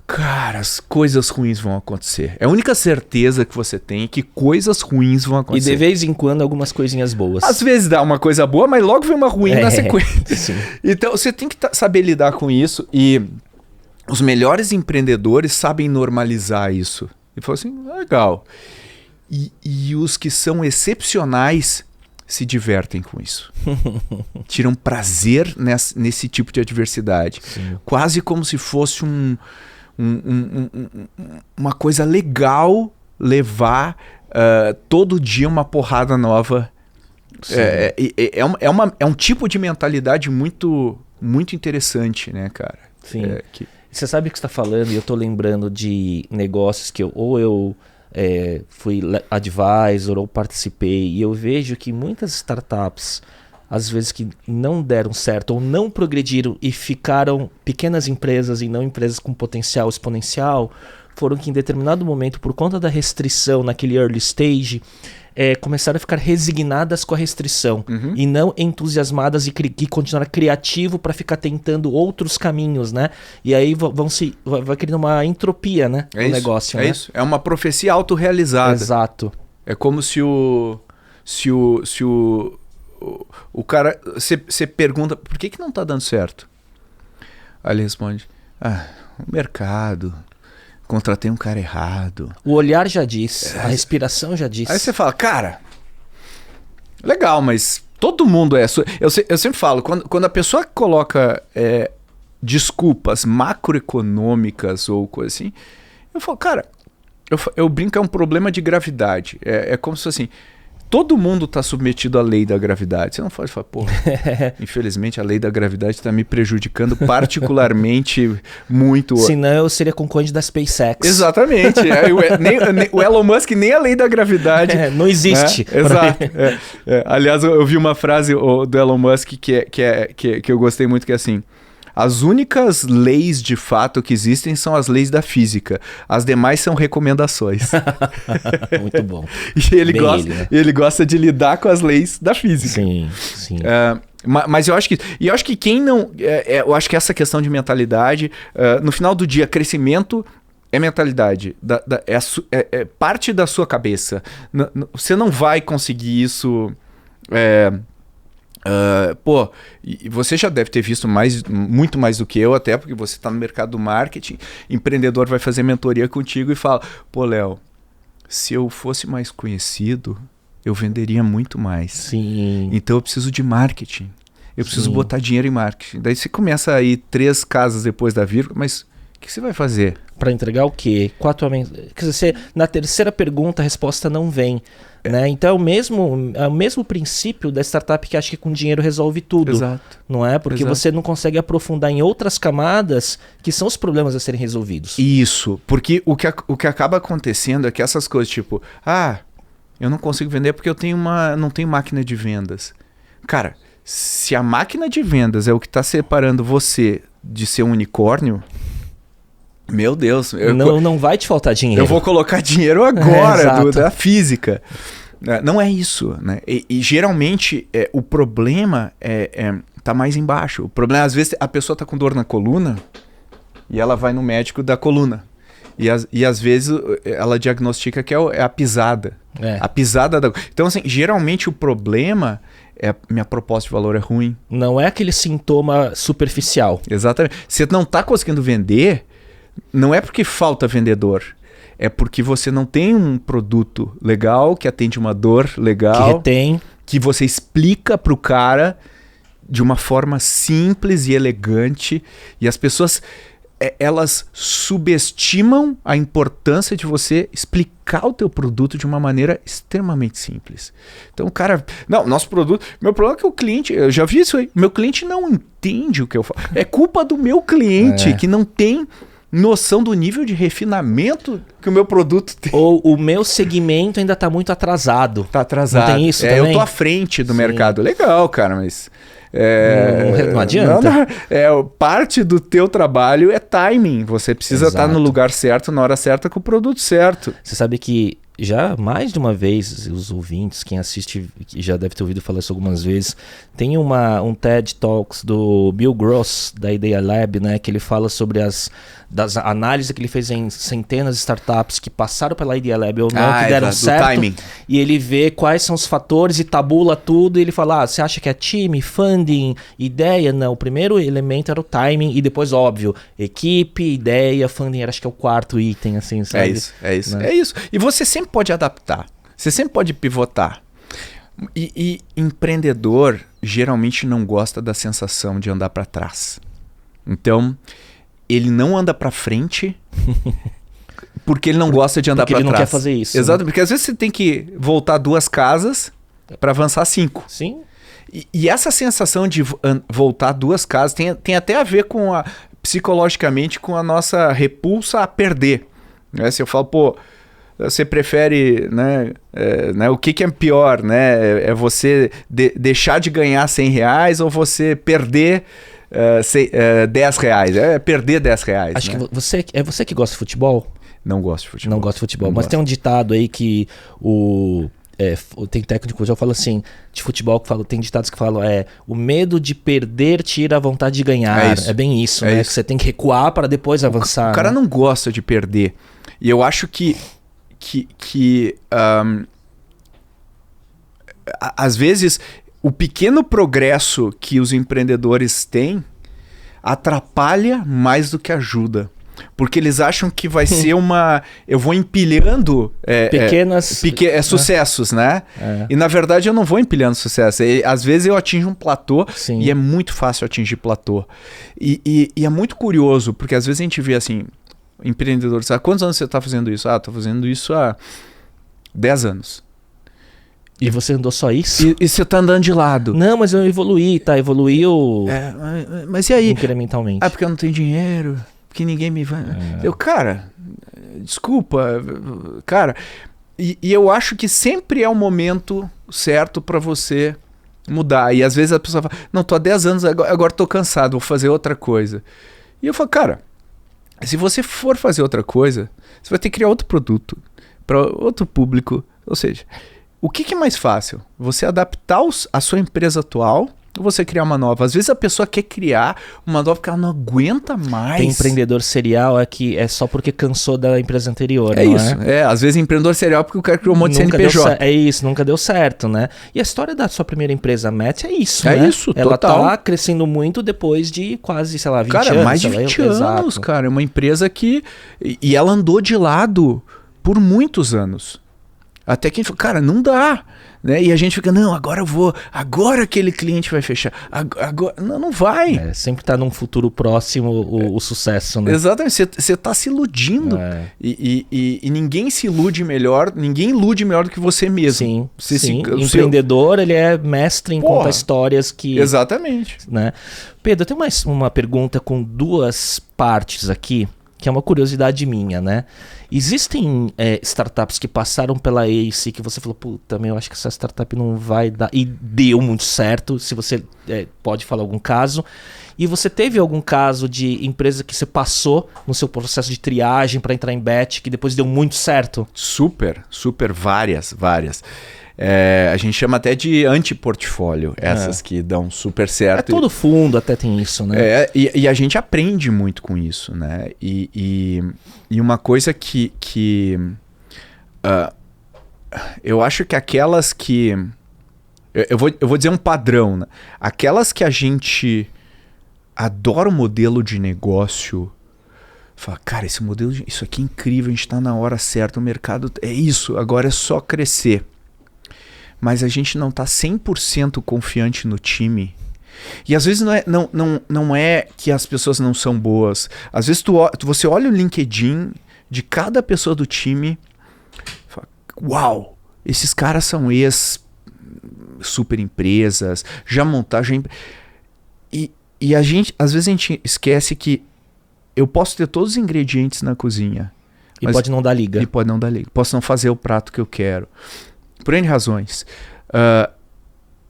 Cara, as coisas ruins vão acontecer. É a única certeza que você tem é que coisas ruins vão acontecer. E de vez em quando algumas coisinhas boas. Às vezes dá uma coisa boa, mas logo vem uma ruim na sequência. Sim. Então você tem que saber lidar com isso. E os melhores empreendedores sabem normalizar isso. E falam assim, legal. E os que são excepcionais se divertem com isso. Tiram prazer nesse tipo de adversidade. Sim. Quase como se fosse uma coisa legal levar todo dia uma porrada nova. É um tipo de mentalidade muito, muito interessante, né, cara? Sim. Você sabe o que você está falando e eu estou lembrando de negócios que eu fui advisor ou participei, e eu vejo que muitas startups, às vezes, que não deram certo ou não progrediram e ficaram pequenas empresas e não empresas com potencial exponencial, foram que em determinado momento, por conta da restrição naquele early stage, começaram a ficar resignadas com a restrição e não entusiasmadas e continuar criativo para ficar tentando outros caminhos, né? E aí vai criando uma entropia, né? No negócio, né? Isso. É uma profecia autorrealizada. Exato. É como se o cara... Você pergunta, por que não tá dando certo? Aí ele responde, o mercado contratei um cara errado. O olhar já diz, a respiração já diz. Aí você fala, cara, legal, mas todo mundo é... Eu sempre falo, quando a pessoa coloca desculpas macroeconômicas ou coisa assim, eu falo, cara, eu brinco, é um problema de gravidade. É como se fosse assim... Todo mundo está submetido à lei da gravidade. Você não pode falar, pô, infelizmente a lei da gravidade está me prejudicando particularmente muito. Senão eu seria concorrente da SpaceX. Exatamente. O Elon Musk nem a lei da gravidade. Não existe. Né? Exato. Aliás, eu vi uma frase do Elon Musk que eu gostei muito, que é assim... As únicas leis de fato que existem são as leis da física. As demais são recomendações. Muito bom. E ele gosta de lidar com as leis da física. Sim. Mas eu acho que quem não... eu acho que essa questão de mentalidade, no final do dia, crescimento é mentalidade. É parte da sua cabeça. Você não vai conseguir isso... e você já deve ter visto muito mais do que eu, até porque você está no mercado do marketing. Empreendedor vai fazer mentoria contigo e fala, pô, Léo, se eu fosse mais conhecido, eu venderia muito mais. Sim. Então eu preciso de marketing. Eu preciso botar dinheiro em marketing. Daí você começa a ir 3 casas depois da vírgula, mas o que você vai fazer? Para entregar o quê? Quer dizer, na terceira pergunta a resposta não vem. Né? Então é o mesmo princípio da startup que acha que com dinheiro resolve tudo. Exato. Não é? Porque você não consegue aprofundar em outras camadas que são os problemas a serem resolvidos. Isso, porque o que acaba acontecendo é que essas coisas tipo, eu não consigo vender porque não tenho máquina de vendas. Cara, se a máquina de vendas é o que está separando você de ser um unicórnio, meu Deus. Não vai te faltar dinheiro. Eu vou colocar dinheiro agora da física. Não é isso, né? E geralmente o problema tá mais embaixo. O problema, às vezes, a pessoa tá com dor na coluna e ela vai no médico da coluna. E às vezes ela diagnostica que é a pisada. A pisada da... Então, assim, geralmente o problema minha proposta de valor é ruim. Não é aquele sintoma superficial. Exatamente. Você não tá conseguindo vender, não é porque falta vendedor. É porque você não tem um produto legal, que atende uma dor legal. Que retém. Que você explica pro cara de uma forma simples e elegante. E as pessoas... elas subestimam a importância de você explicar o teu produto de uma maneira extremamente simples. Então o cara... Não, nosso produto... Meu problema é que o cliente... Eu já vi isso aí. Meu cliente não entende o que eu falo. É culpa do meu cliente que não tem noção do nível de refinamento que o meu produto tem. Ou o meu segmento ainda está muito atrasado. Tá atrasado. Não tem isso também? Eu tô à frente do mercado. Legal, cara, mas... não adianta. Parte do teu trabalho é timing. Você precisa estar no lugar certo, na hora certa, com o produto certo. Você sabe que já mais de uma vez, os ouvintes, quem assiste, já deve ter ouvido falar isso algumas vezes, tem um TED Talks do Bill Gross, da Idea Lab, né, que ele fala sobre das análises que ele fez em centenas de startups que passaram pela Idea Lab ou não, que deram certo. Timing. E ele vê quais são os fatores e tabula tudo, e ele fala, você acha que é time, funding, ideia? Não, o primeiro elemento era o timing, e depois, óbvio, equipe, ideia, funding, acho que é o quarto item, assim, sabe? É isso. E você sempre pode adaptar, você sempre pode pivotar. E empreendedor geralmente não gosta da sensação de andar para trás. Então, ele não anda para frente porque ele não gosta de andar para trás. Porque ele não quer fazer isso. Exato, porque às vezes você tem que voltar 2 casas para avançar 5. Sim. E essa sensação de voltar 2 casas tem até a ver com psicologicamente com a nossa repulsa a perder. Né? Se eu falo, pô, você prefere, né, o que é pior, né? É você deixar de ganhar R$100 ou você perder R$10? É perder R$10. Acho que você que gosta de futebol? Não gosto de futebol. Não gosto de futebol, mas tem um ditado aí que tem técnico que já fala assim, de futebol, tem ditados que falam, o medo de perder tira a vontade de ganhar. É bem isso, né? Isso. Que você tem que recuar para depois avançar. O cara não gosta de perder. E eu acho que às vezes o pequeno progresso que os empreendedores têm atrapalha mais do que ajuda. Porque eles acham que vai ser uma... Eu vou empilhando... Pequenas... sucessos, né? E na verdade eu não vou empilhando sucesso. Às vezes eu atinjo um platô. Sim. E é muito fácil atingir platô. E é muito curioso, porque às vezes a gente vê assim, empreendedores, há quantos anos você está fazendo isso? Estou fazendo isso há 10 anos. E você andou só isso? E você está andando de lado. Não, mas eu evoluí, tá? Evoluiu Mas e aí? incrementalmente. Porque eu não tenho dinheiro, porque ninguém me vai... Cara, desculpa, cara... E eu acho que sempre é o momento certo para você mudar. E às vezes a pessoa fala, não, tô há 10 anos, agora tô cansado, vou fazer outra coisa. E eu falo, cara, se você for fazer outra coisa, você vai ter que criar outro produto para outro público. Ou seja, o que é mais fácil? Você adaptar a sua empresa atual ou você criar uma nova? Às vezes a pessoa quer criar uma nova porque ela não aguenta mais. Tem empreendedor serial que é só porque cansou da empresa anterior, É isso. Às vezes empreendedor serial porque o cara criou um monte de CNPJ. É isso, nunca deu certo, né? E a história da sua primeira empresa, a Match, é isso, né? É isso, ela total. tá crescendo muito depois de quase, sei lá, 20 anos. Cara, mais de 20 anos, Exato. cara. É uma empresa que... E ela andou de lado por muitos anos. Até que a gente falou, cara, não dá. Né? E a gente fica, não, agora eu vou, agora aquele cliente vai fechar. Agora... Não vai. Sempre tá num futuro próximo o sucesso, né? Exatamente, você tá se iludindo. E ninguém se ilude melhor, ninguém ilude melhor do que você mesmo. Sim. Empreendedor, ele é mestre em contar histórias que... Exatamente. Né? Pedro, eu tenho mais uma pergunta com 2 partes aqui, que é uma curiosidade minha, né? Existem startups que passaram pela ACE que você falou, puta, eu acho que essa startup não vai dar, e deu muito certo, se você pode falar algum caso. E você teve algum caso de empresa que você passou no seu processo de triagem para entrar em bet, que depois deu muito certo? Super, várias. A gente chama até de anti-portfólio, essas que dão super certo. Todo fundo até tem isso, né? E a gente aprende muito com isso, né? E uma coisa que eu acho que aquelas que... Eu vou dizer um padrão, né? Aquelas que a gente adora o modelo de negócio... Fala, cara, isso aqui é incrível, a gente tá na hora certa, o mercado é isso, agora é só crescer. Mas a gente não tá 100% confiante no time. E às vezes não é que as pessoas não são boas. Às vezes você olha o LinkedIn de cada pessoa do time e fala, uau, esses caras são super empresas, já montaram... E a gente, às vezes a gente esquece que eu posso ter todos os ingredientes na cozinha. E pode não dar liga. Posso não fazer o prato que eu quero. Por N razões.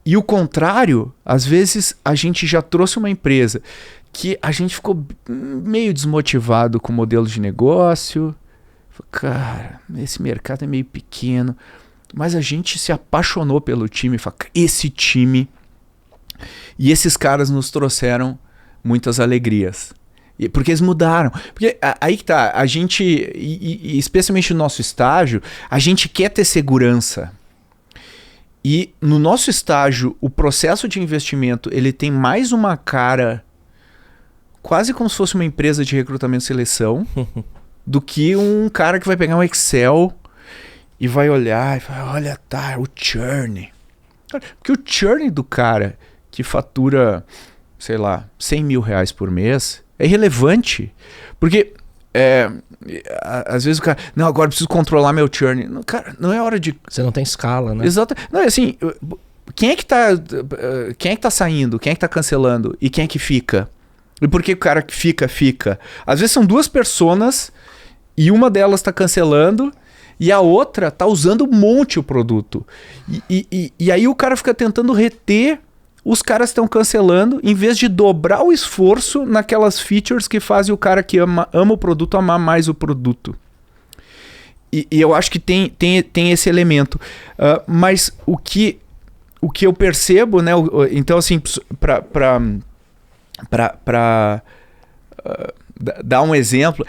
E o contrário, às vezes a gente já trouxe uma empresa que a gente ficou meio desmotivado com o modelo de negócio. Cara, esse mercado é meio pequeno. Mas a gente se apaixonou pelo time. Esse time... E esses caras nos trouxeram muitas alegrias. Porque eles mudaram. Porque aí que tá, a gente, e especialmente no nosso estágio, a gente quer ter segurança. E no nosso estágio, o processo de investimento, ele tem mais uma cara, quase como se fosse uma empresa de recrutamento e seleção, do que um cara que vai pegar um Excel e vai olhar e falar, olha, tá, o churn. Porque o churn do cara que fatura, sei lá, 100 mil reais por mês, é irrelevante. Porque às vezes o cara, não, agora eu preciso controlar meu churn. Não, cara, não é hora de... Você não tem escala, né? Exato. Não, é assim, quem é que tá saindo? Quem é que tá cancelando? E quem é que fica? E por que o cara que fica? Às vezes são 2 personas e uma delas tá cancelando e a outra tá usando um monte o produto. E aí o cara fica tentando reter. Os caras estão cancelando, em vez de dobrar o esforço naquelas features que fazem o cara que ama o produto amar mais o produto. E eu acho que tem esse elemento. Mas o que eu percebo, né? Então, assim, para dar um exemplo...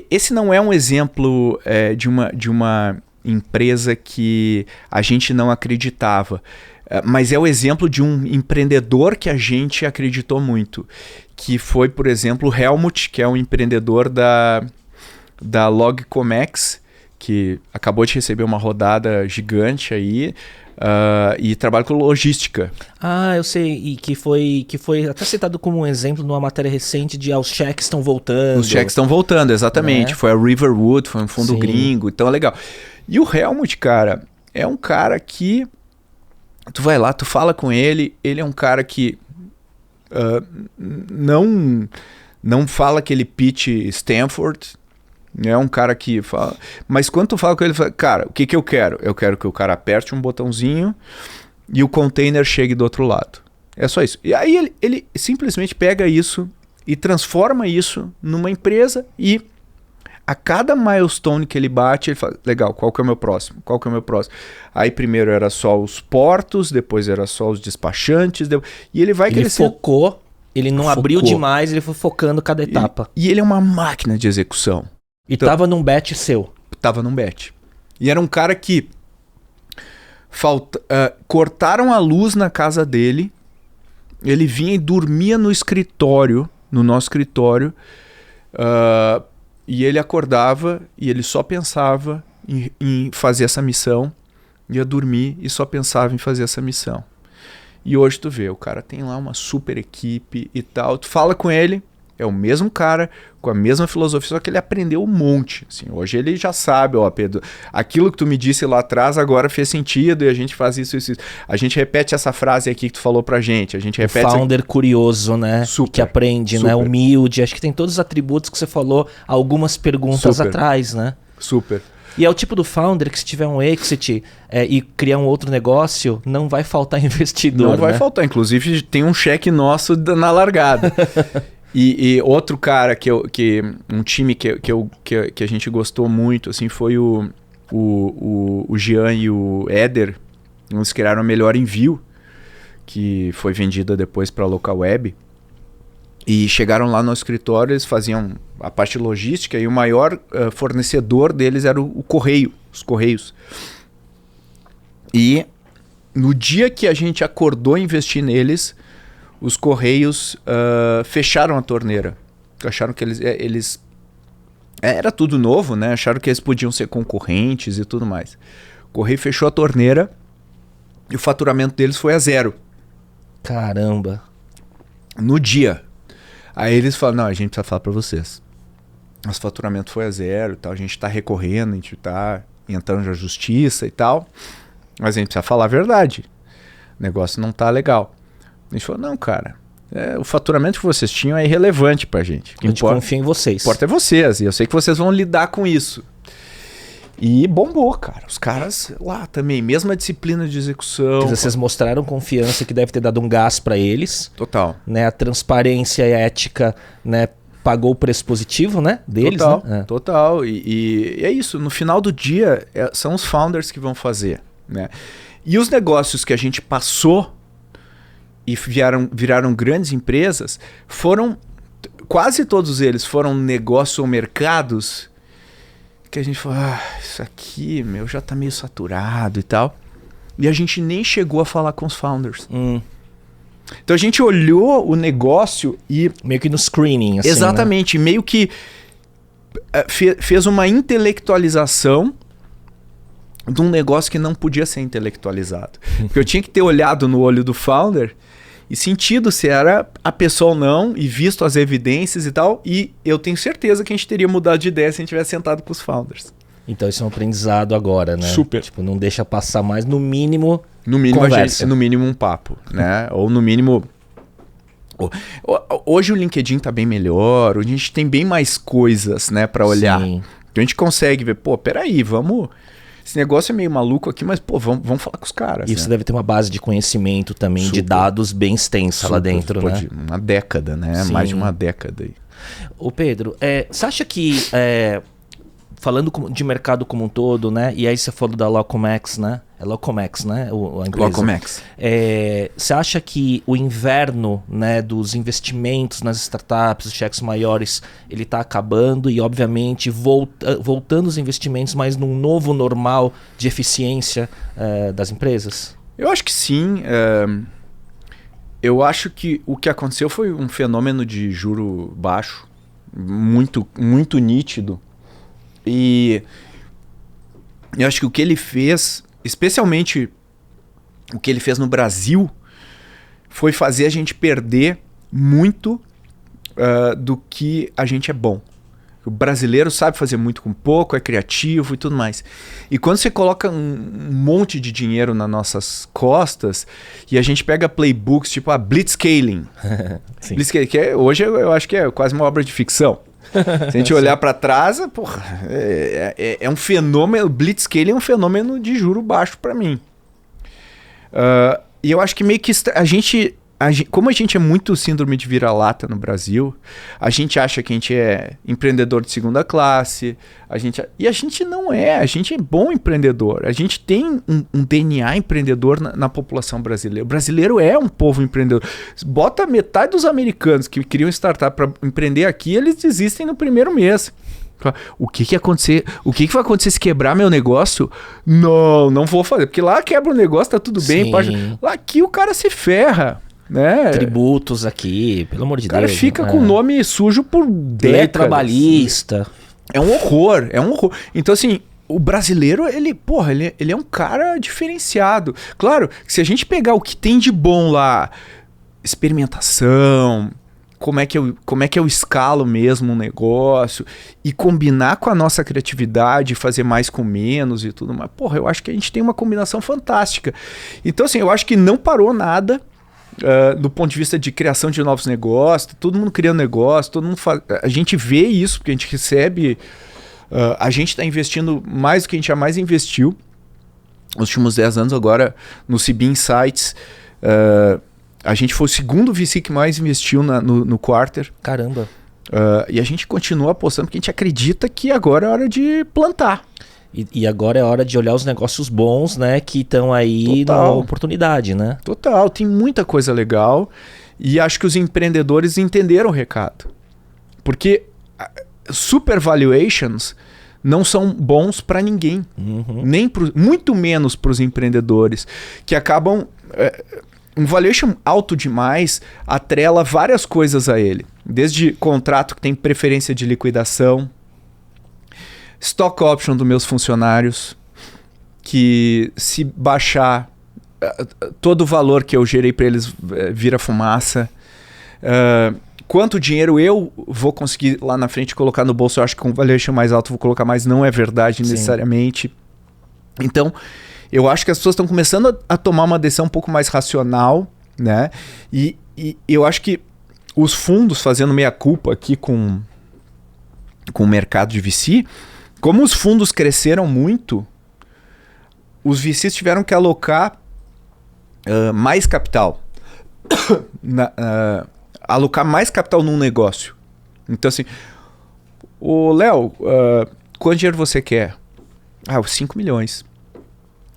Esse não é um exemplo de uma empresa que a gente não acreditava. Mas é o exemplo de um empreendedor que a gente acreditou muito, que foi, por exemplo, o Helmut, que é um empreendedor da Logcomex, que acabou de receber uma rodada gigante aí, e trabalha com logística. Ah, eu sei, e que foi até citado como um exemplo numa matéria recente de os cheques estão voltando. Os cheques estão voltando, exatamente. Né? Foi a Riverwood, foi um fundo Sim. gringo, então é legal. E o Helmut, cara, é um cara que tu vai lá, tu fala com ele é um cara que não fala aquele pitch Stanford, é um cara que fala... Mas quando tu fala com ele, fala, cara, o que eu quero? Eu quero que o cara aperte um botãozinho e o container chegue do outro lado. É só isso. E aí ele simplesmente pega isso e transforma isso numa empresa e a cada milestone que ele bate, ele fala, legal, qual que é o meu próximo? Qual que é o meu próximo? Aí primeiro era só os portos, depois era só os despachantes, e ele vai Ele crescendo. focou, ele não abriu Focou. demais, ele foi focando cada etapa. E ele é uma máquina de execução. E tava num bet seu. Tava num bet. E era um cara que cortaram a luz na casa dele, ele vinha e dormia no escritório, no nosso escritório, e ele acordava e ele só pensava em fazer essa missão, ia dormir e só pensava em fazer essa missão. E hoje tu vê, o cara tem lá uma super equipe e tal, tu fala com ele, é o mesmo cara, com a mesma filosofia, só que ele aprendeu um monte. Assim, hoje ele já sabe, ó, Pedro, aquilo que tu me disse lá atrás agora fez sentido e a gente faz isso. A gente repete essa frase aqui que tu falou pra gente. A gente repete. Founder curioso, né? Super, que aprende, super. né? Humilde. Acho que tem todos os atributos que você falou algumas perguntas Super. atrás, né? Super. E é o tipo do founder que se tiver um exit e criar um outro negócio, não vai faltar investidor, Não vai né? faltar. Inclusive tem um cheque nosso na largada. E outro cara um time que a gente gostou muito, assim, foi o Jean e o Éder. Eles criaram a Melhor Envio, que foi vendida depois para a Local Web. E chegaram lá no escritório, eles faziam a parte logística e o maior fornecedor deles era o correio, os correios. E no dia que a gente acordou investir neles, os correios fecharam a torneira. Acharam que eles era tudo novo, né? Acharam que eles podiam ser concorrentes e tudo mais. O correio fechou a torneira e o faturamento deles foi a 0. Caramba. No dia. Aí eles falaram, não, a gente precisa falar para vocês. Nosso faturamento foi a 0 e tal, a gente tá recorrendo, a gente tá entrando na justiça e tal, mas a gente precisa falar a verdade. O negócio não tá legal. A gente falou, não, cara, o faturamento que vocês tinham é irrelevante pra gente. A gente confia em vocês. O que importa é vocês, e eu sei que vocês vão lidar com isso. E bombou, cara. Os caras lá também, mesma disciplina de execução. Quer dizer, vocês mostraram confiança que deve ter dado um gás para eles. Total. Né? A transparência e a ética, né, pagou o preço positivo, né, deles. Total, né? total. E é isso. No final do dia, são os founders que vão fazer. Né? E os negócios que a gente passou e viraram grandes empresas, quase todos eles foram negócios ou mercados que a gente falou, isso aqui, já tá meio saturado e tal. E a gente nem chegou a falar com os founders. Então a gente olhou o negócio e... Meio que no screening, assim, exatamente, meio que fez uma intelectualização de um negócio que não podia ser intelectualizado. Porque eu tinha que ter olhado no olho do founder e sentido se era a pessoa ou não, e visto as evidências e tal, e eu tenho certeza que a gente teria mudado de ideia se a gente tivesse sentado com os founders. Então isso é um aprendizado agora, né? Super. Tipo, não deixa passar mais, no mínimo Conversa. No mínimo um papo, né? Ou no mínimo... Hoje o LinkedIn tá bem melhor, hoje a gente tem bem mais coisas, né, pra olhar. Sim. Então a gente consegue ver, peraí, vamos... Esse negócio é meio maluco aqui, mas, vamos falar com os caras. E né? você deve ter uma base de conhecimento também, de dados bem extensa lá dentro, né? De uma década, né? Sim. Mais de uma década aí. Ô Pedro, você acha que, falando de mercado como um todo, né? E aí você falou da Logcomex, né? É Logcomex, né? A empresa. Logcomex. Você acha que o inverno, né, dos investimentos nas startups, os cheques maiores, ele está acabando e, obviamente, voltando os investimentos, mas num novo normal de eficiência das empresas? Eu acho que sim. Eu acho que o que aconteceu foi um fenômeno de juro baixo, muito, muito nítido. E eu acho que o que ele fez, especialmente o que ele fez no Brasil, foi fazer a gente perder muito do que a gente é bom. O brasileiro sabe fazer muito com pouco, é criativo e tudo mais. E quando você coloca um monte de dinheiro nas nossas costas e a gente pega playbooks tipo a Blitzscaling. Blitzscaling, que hoje eu acho que é quase uma obra de ficção. Se a gente olhar para trás, porra, é um fenômeno. Blitzscaling é um fenômeno de juro baixo para mim. E eu acho que meio que como a gente é muito síndrome de vira-lata no Brasil, a gente acha que a gente é empreendedor de segunda classe, e a gente não é, a gente é bom empreendedor, a gente tem um DNA empreendedor na população brasileira. O brasileiro é um povo empreendedor. Bota metade dos americanos que criam startup para empreender aqui, eles desistem no primeiro mês. O que vai acontecer se quebrar meu negócio? Não vou fazer, porque lá quebra o negócio, tá tudo bem. Lá aqui o cara se ferra. Né? Tributos aqui, pelo amor de Deus. O cara fica com o nome sujo por décadas. Lei trabalhista. É um horror. Então, assim, o brasileiro, ele é um cara diferenciado. Claro, se a gente pegar o que tem de bom lá, experimentação, como é que eu escalo mesmo um negócio, e combinar com a nossa criatividade, fazer mais com menos e tudo mais, eu acho que a gente tem uma combinação fantástica. Então, assim, eu acho que não parou nada. Do ponto de vista de criação de novos negócios, todo mundo criando negócio, todo mundo a gente vê isso, porque a gente recebe, a gente está investindo mais do que a gente jamais investiu nos últimos 10 anos. Agora no CB Insights, a gente foi o segundo VC que mais investiu no quarter. Caramba. E a gente continua apostando porque a gente acredita que agora é hora de plantar. E agora é hora de olhar os negócios bons, né? Que estão aí na oportunidade, né? Total, tem muita coisa legal. E acho que os empreendedores entenderam o recado. Porque super valuations não são bons para ninguém. Muito menos para os empreendedores. Que acabam... um valuation alto demais atrela várias coisas a ele. Desde contrato que tem preferência de liquidação, stock option dos meus funcionários, que se baixar, todo o valor que eu gerei para eles vira fumaça. Quanto dinheiro eu vou conseguir lá na frente colocar no bolso, eu acho que com valuation mais alto vou colocar mais, não é verdade necessariamente. Então, eu acho que as pessoas estão começando a tomar uma decisão um pouco mais racional, né? E eu acho que os fundos, fazendo meia-culpa aqui com o mercado de VC, como os fundos cresceram muito, os VCs tiveram que alocar mais capital. Alocar mais capital num negócio. Então, assim, Léo, quanto dinheiro você quer? 5 milhões.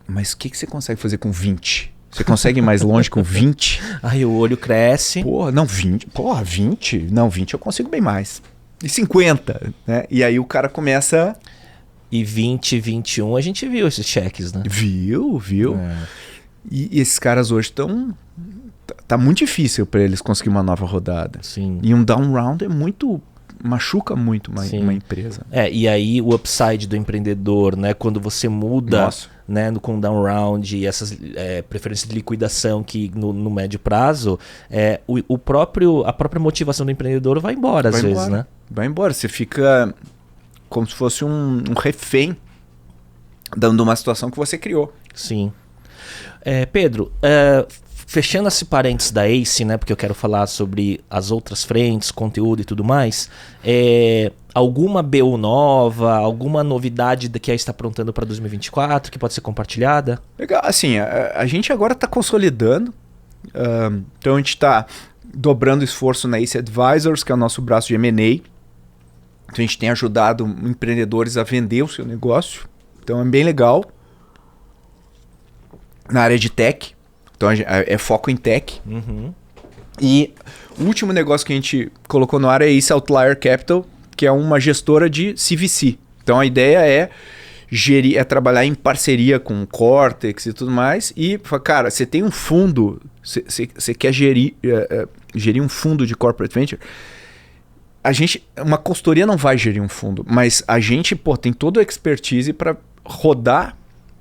Mas o que você consegue fazer com 20? Você consegue ir mais longe com 20? Aí o olho cresce. 20? 20? Não, 20 eu consigo bem mais. E 50, né? E aí o cara começa... E 20, 21, a gente viu esses cheques, né? Viu. E esses caras hoje estão... Tá muito difícil para eles conseguir uma nova rodada. Sim. E um down round é muito... Machuca muito uma empresa. E aí o upside do empreendedor, né? Quando você muda, né, com down round e essas preferências de liquidação que no médio prazo, a própria motivação do empreendedor vai embora às vezes, né? Vai embora. Você fica como se fosse um refém dando uma situação que você criou. Sim. Pedro, fechando esse parênteses da ACE, né, porque eu quero falar sobre as outras frentes, conteúdo e tudo mais, alguma BU nova, alguma novidade que a ACE está aprontando para 2024 que pode ser compartilhada? Legal, assim, a gente agora está consolidando, então a gente está dobrando o esforço na ACE Advisors, que é o nosso braço de M&A. Então a gente tem ajudado empreendedores a vender o seu negócio, então é bem legal. Na área de tech, então é foco em tech. E o último negócio que a gente colocou no ar é Ace Outlier Capital, que é uma gestora de CVC. Então a ideia é gerir, é trabalhar em parceria com o Cortex e tudo mais. E, cara, você tem um fundo, você quer gerir um fundo de corporate venture. Uma consultoria não vai gerir um fundo, mas a gente, tem toda a expertise para rodar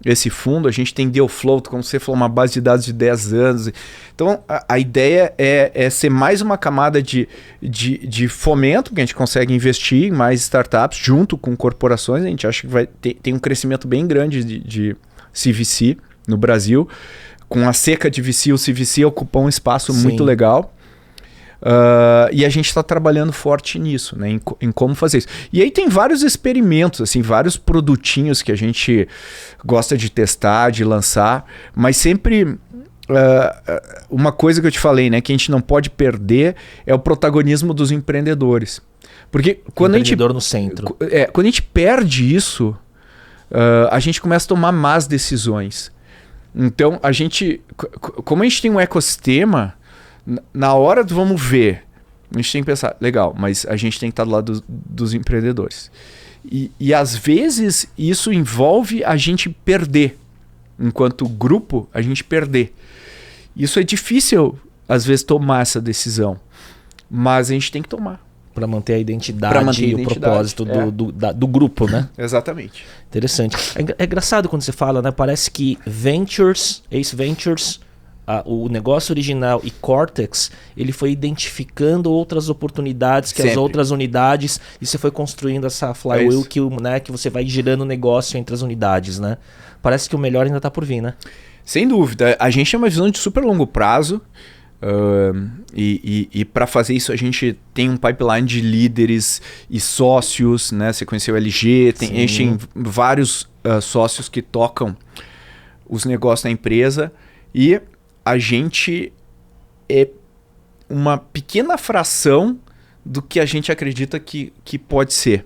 esse fundo. A gente tem deal flow, como você falou, uma base de dados de 10 anos. Então, a ideia é ser mais uma camada de fomento, que a gente consegue investir em mais startups junto com corporações. A gente acha que tem um crescimento bem grande de CVC no Brasil. Com a seca de VC, o CVC ocupa um espaço muito legal. E a gente está trabalhando forte nisso, né, em como fazer isso. E aí tem vários experimentos, assim, vários produtinhos que a gente gosta de testar, de lançar, mas sempre uma coisa que eu te falei, né, que a gente não pode perder é o protagonismo dos empreendedores. Porque quando empreendedor no centro. Quando a gente perde isso, a gente começa a tomar más decisões. Então, como a gente tem um ecossistema, na hora do vamos ver, a gente tem que pensar, legal, mas a gente tem que estar do lado dos empreendedores. E às vezes isso envolve a gente perder. Enquanto grupo, a gente perder. Isso é difícil, às vezes, tomar essa decisão. Mas a gente tem que tomar. Para manter a identidade e o propósito do grupo, né? Exatamente. Interessante. É engraçado quando você fala, né? Parece que Ace Ventures, o negócio original e Cortex, ele foi identificando outras oportunidades que as outras unidades, e você foi construindo essa flywheel que você vai girando o negócio entre as unidades, né? Parece que o melhor ainda está por vir, né? Sem dúvida. A gente tem uma visão de super longo prazo. E para fazer isso a gente tem um pipeline de líderes e sócios, né? Você conheceu o LG, a gente tem vários sócios que tocam os negócios da empresa, e a gente é uma pequena fração do que a gente acredita que pode ser,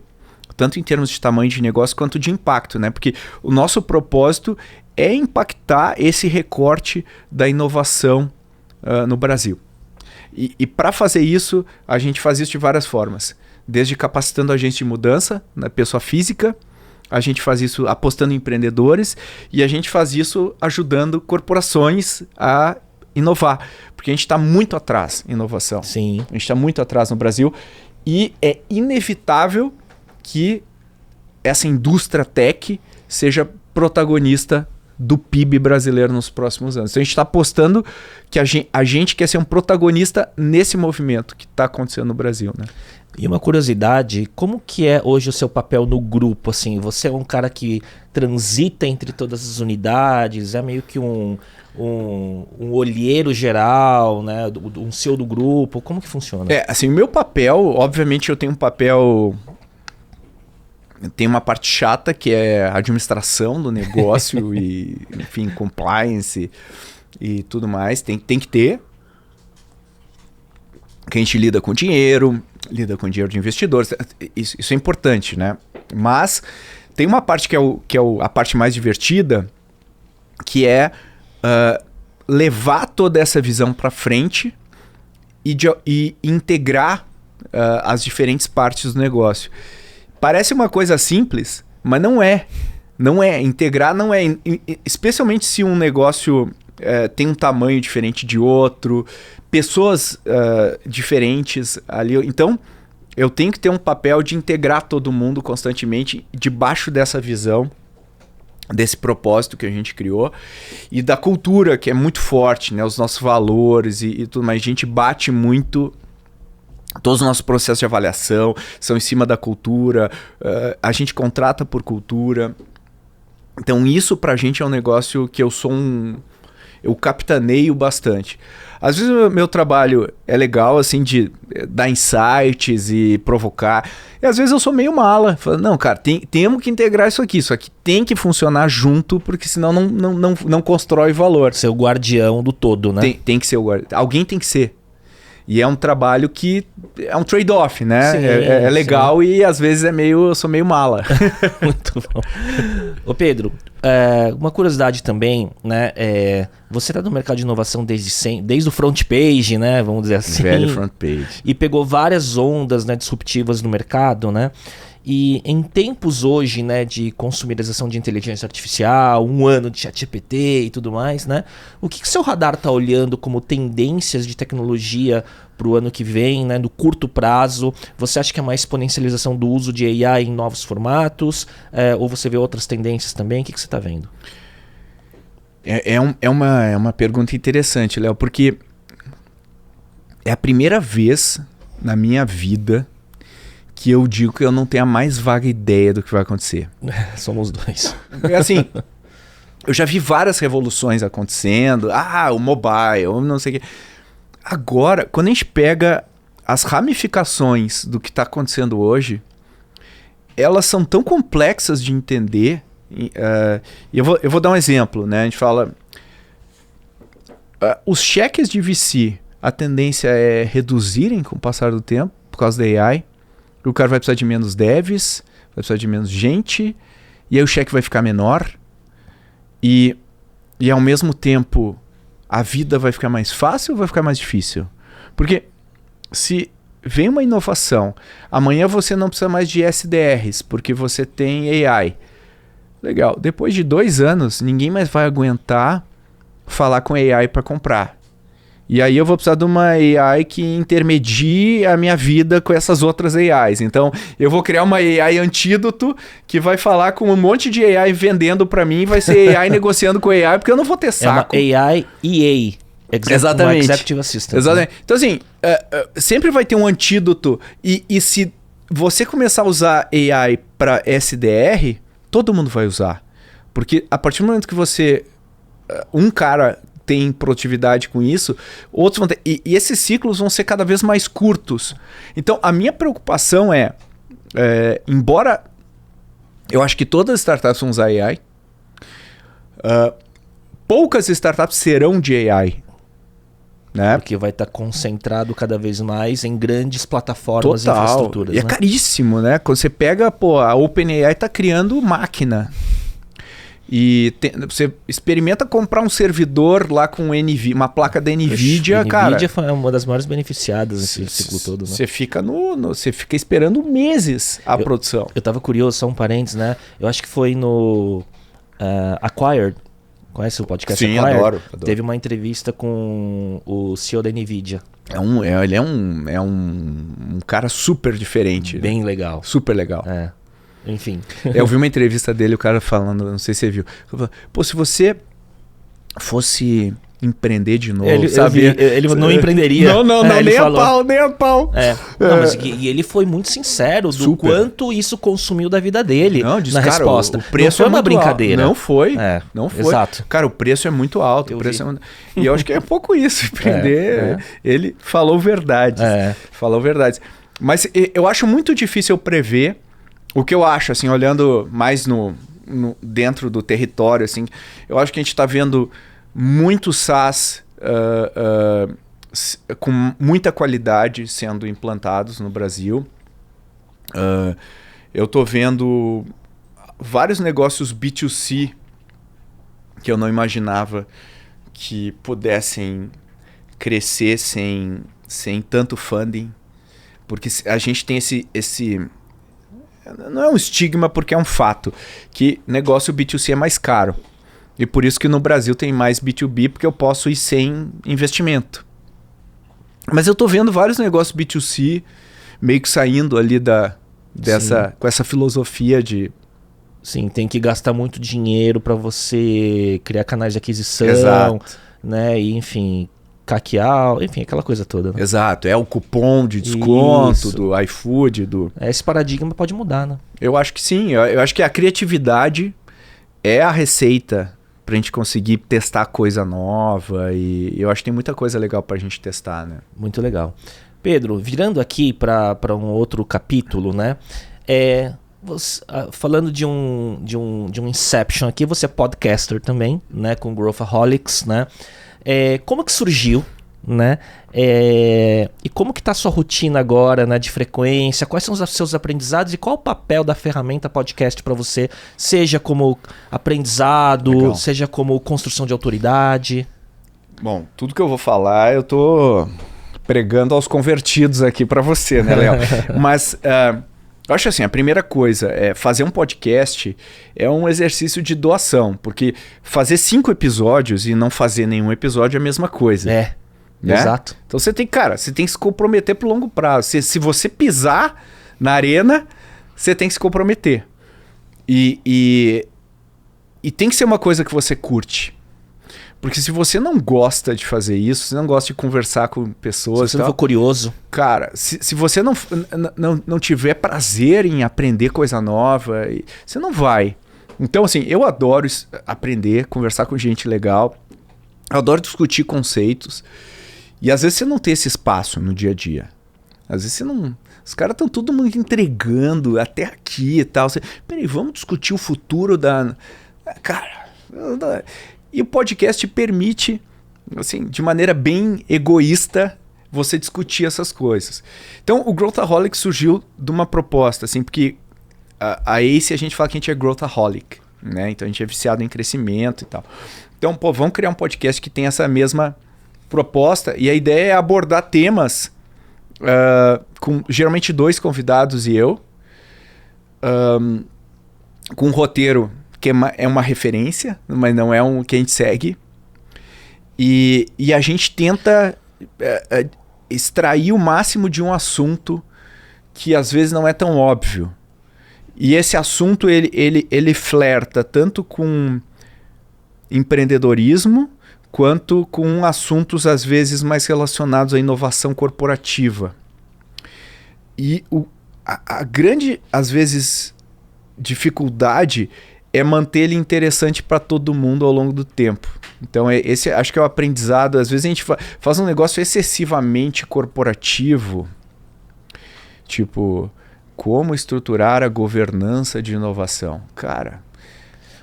tanto em termos de tamanho de negócio quanto de impacto, né? Porque o nosso propósito é impactar esse recorte da inovação no Brasil. E para fazer isso, a gente faz isso de várias formas. Desde capacitando agentes de mudança, na pessoa física, a gente faz isso apostando em empreendedores, e a gente faz isso ajudando corporações a inovar. Porque a gente está muito atrás em inovação. Sim. A gente está muito atrás no Brasil, e é inevitável que essa indústria tech seja protagonista do PIB brasileiro nos próximos anos. Então a gente está apostando que a gente quer ser um protagonista nesse movimento que está acontecendo no Brasil, né? E uma curiosidade, como que é hoje o seu papel no grupo? Assim, você é um cara que transita entre todas as unidades, é meio que um olheiro geral, né? Um CEO do grupo, como que funciona? Assim, o meu papel, obviamente eu tenho um papel... Tem uma parte chata, que é a administração do negócio e, enfim, compliance e tudo mais. Tem que ter. Que a gente lida com dinheiro de investidores. Isso é importante, né? Mas tem uma parte que é a parte mais divertida, que é levar toda essa visão para frente e integrar as diferentes partes do negócio. Parece uma coisa simples, mas não é. Não é. Integrar não é. Especialmente se um negócio tem um tamanho diferente de outro, pessoas diferentes ali. Então, eu tenho que ter um papel de integrar todo mundo constantemente debaixo dessa visão, desse propósito que a gente criou, e da cultura, que é muito forte, né? Os nossos valores e tudo mais. A gente bate muito... Todos os nossos processos de avaliação são em cima da cultura, a gente contrata por cultura. Então isso pra gente é um negócio que eu capitaneio bastante. Às vezes o meu trabalho é legal, assim, de dar insights e provocar. E às vezes eu sou meio mala. Falo, não, cara, temos que integrar isso aqui tem que funcionar junto, porque senão não constrói valor. Ser o guardião do todo, né? Tem que ser o guardião. Alguém tem que ser. E é um trabalho que é um trade-off, né? Sim, é legal, sim. E às vezes eu sou meio mala. Muito bom. Ô Pedro, uma curiosidade também, né? Você está no mercado de inovação desde o front page, né? Vamos dizer assim. Velho front page. E pegou várias ondas, né, disruptivas no mercado, né? E em tempos hoje, né, de consumerização de inteligência artificial, 1 ano de ChatGPT e tudo mais, né? O que seu radar está olhando como tendências de tecnologia para o ano que vem, né, no curto prazo? Você acha que é uma exponencialização do uso de AI em novos formatos? Ou você vê outras tendências também? O que você está vendo? É uma pergunta interessante, Léo, porque é a primeira vez na minha vida que eu digo que eu não tenho a mais vaga ideia do que vai acontecer. Somos dois. É assim, eu já vi várias revoluções acontecendo. O mobile, não sei o quê. Agora, quando a gente pega as ramificações do que está acontecendo hoje, elas são tão complexas de entender. Eu vou dar um exemplo, né? A gente fala... os cheques de VC, a tendência é reduzirem com o passar do tempo, por causa da AI. O cara vai precisar de menos devs, vai precisar de menos gente, e aí o cheque vai ficar menor. E ao mesmo tempo, a vida vai ficar mais fácil ou vai ficar mais difícil? Porque se vem uma inovação, amanhã você não precisa mais de SDRs, porque você tem AI. Legal, depois de 2 anos, ninguém mais vai aguentar falar com AI para comprar. E aí eu vou precisar de uma AI que intermedie a minha vida com essas outras AIs. Então, eu vou criar uma AI antídoto que vai falar com um monte de AI vendendo para mim, vai ser AI negociando com AI, porque eu não vou ter saco. É uma AI EA. Exatamente. Executive Assistant. Exatamente. Né? Então, assim, sempre vai ter um antídoto. E se você começar a usar AI para SDR, todo mundo vai usar. Porque a partir do momento que você... um cara tem produtividade com isso, outros vão ter... E esses ciclos vão ser cada vez mais curtos. Então, a minha preocupação embora eu acho que todas as startups vão usar AI, poucas startups serão de AI. Né? Porque vai estar concentrado cada vez mais em grandes plataformas e infraestruturas. E é caríssimo, né? Quando você pega, a OpenAI está criando máquina. E você experimenta comprar um servidor lá com uma placa da NVIDIA, cara. A NVIDIA é uma das maiores beneficiadas nesse ciclo todo, né? Você fica você fica esperando meses a produção. Eu tava curioso, só um parênteses, né? Eu acho que foi no Acquired. Conhece o podcast Sim, Acquired? adoro. Teve uma entrevista com o CEO da NVIDIA. Ele é um cara super diferente. Bem legal. Super legal. Enfim. Eu vi uma entrevista dele, o cara falando, não sei se você viu. Pô, se você fosse empreender de novo, ele não empreenderia. Não, nem a pau. Não, mas ele foi muito sincero do quanto isso consumiu da vida dele na resposta. O preço não foi uma brincadeira. Não foi. Não foi. Exato. Cara, o preço é muito alto. E eu acho que é pouco isso, empreender. Ele falou verdades. Falou verdades. Mas eu acho muito difícil prever. O que eu acho, assim, olhando mais dentro do território, assim, eu acho que a gente está vendo muitos SaaS com muita qualidade sendo implantados no Brasil. Eu estou vendo vários negócios B2C que eu não imaginava que pudessem crescer sem tanto funding, porque a gente tem esse não é um estigma, porque é um fato que negócio B2C é mais caro. E por isso que no Brasil tem mais B2B, porque eu posso ir sem investimento. Mas eu tô vendo vários negócios B2C meio que saindo ali com essa filosofia de... Sim, tem que gastar muito dinheiro para você criar canais de aquisição. Exato. Né? E, enfim, caquear, enfim, aquela coisa toda. Né? Exato, é o cupom de desconto do iFood. Esse paradigma pode mudar, né? Eu acho que sim, eu acho que a criatividade é a receita pra gente conseguir testar coisa nova, e eu acho que tem muita coisa legal pra gente testar, né? Muito legal. Pedro, virando aqui para um outro capítulo, né? Falando de um Inception aqui, você é podcaster também, né? Com Growthaholics, né? Como que surgiu, né? E como que tá a sua rotina agora, né? De frequência? Quais são os seus aprendizados e qual o papel da ferramenta podcast para você? Seja como aprendizado, legal, seja como construção de autoridade. Bom, tudo que eu vou falar eu tô pregando aos convertidos aqui para você, né, Léo? Mas Eu acho assim, a primeira coisa é fazer um podcast é um exercício de doação, porque fazer 5 episódios e não fazer nenhum episódio é a mesma coisa. né? Exato. Então você tem que se comprometer pro longo prazo. Se você pisar na arena, você tem que se comprometer. E tem que ser uma coisa que você curte. Porque se você não gosta de fazer isso, se não gosta de conversar com pessoas... Se você não for curioso. Cara, se você não tiver prazer em aprender coisa nova, você não vai. Então, assim, eu adoro aprender, conversar com gente legal. Eu adoro discutir conceitos. E às vezes você não tem esse espaço no dia a dia. Às vezes você não... Os caras estão todo mundo entregando até aqui e tal. Peraí, vamos discutir o futuro da... Cara... E o podcast permite, assim, de maneira bem egoísta, você discutir essas coisas. Então, o Growthaholic surgiu de uma proposta, assim, porque a ACE a gente fala que a gente é Growthaholic, né? Então, a gente é viciado em crescimento e tal. Então, pô, vamos criar um podcast que tem essa mesma proposta. E a ideia é abordar temas com geralmente 2 convidados e eu, com um roteiro que é uma referência, mas não é um que a gente segue. E a gente tenta extrair o máximo de um assunto que às vezes não é tão óbvio. E esse assunto ele flerta tanto com empreendedorismo quanto com assuntos às vezes mais relacionados à inovação corporativa. E a grande, às vezes, dificuldade é manter ele interessante para todo mundo ao longo do tempo. Então, esse acho que é o aprendizado. Às vezes a gente faz um negócio excessivamente corporativo, tipo, como estruturar a governança de inovação. Cara...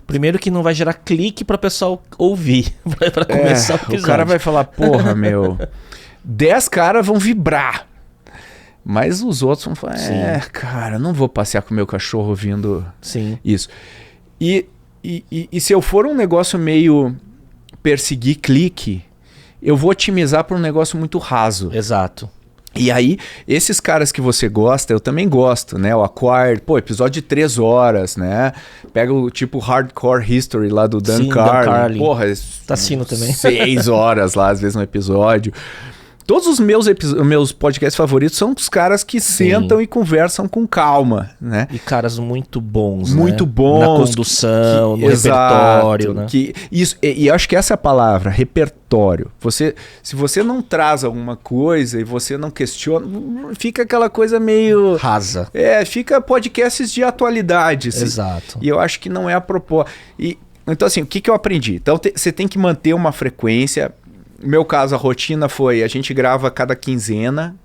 Primeiro que não vai gerar clique para o pessoal ouvir, para começar o episódio. O cara vai falar, porra, 10 caras vão vibrar. Mas os outros vão falar, cara, não vou passear com o meu cachorro ouvindo isso. E se eu for um negócio meio perseguir clique, eu vou otimizar para um negócio muito raso. Exato. E aí, esses caras que você gosta, eu também gosto, né? O Acquired, episódio de 3 horas, né? Pega o tipo Hardcore History lá do Dan Carlin. Porra, tá assino também. 6 horas lá, às vezes, um episódio. Todos os meus podcasts favoritos são os caras que sentam e conversam com calma, né? E caras muito bons, muito né? bons. Na condução, no repertório, né? E acho que essa é a palavra, repertório. Se você não traz alguma coisa e você não questiona, fica aquela coisa meio... rasa. Fica podcasts de atualidade. Assim. Exato. E eu acho que não é a proposta. Então, assim, o que eu aprendi? Então, você tem que manter uma frequência... No meu caso, a rotina foi, a gente grava cada quinzena,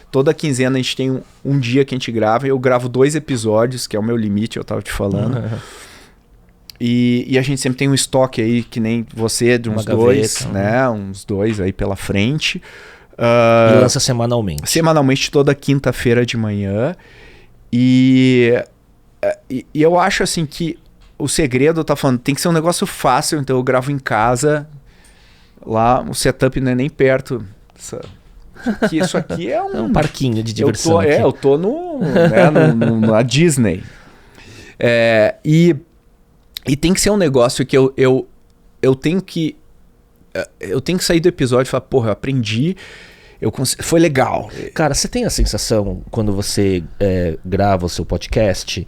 toda quinzena a gente tem um dia que a gente grava, eu gravo 2 episódios, que é o meu limite, eu tava te falando. E a gente sempre tem um estoque aí, que nem você, de uns 2, né? Uns 2 aí pela frente. E lança semanalmente. Semanalmente, toda quinta-feira de manhã. E eu acho assim que o segredo, eu tava falando, tem que ser um negócio fácil, então eu gravo em casa... Lá, o setup não é nem perto. Isso aqui é um parquinho de diversão. Eu tô na Disney. E tem que ser um negócio que eu tenho que sair do episódio e falar, porra, eu aprendi, foi legal. Cara, você tem a sensação, quando você grava o seu podcast,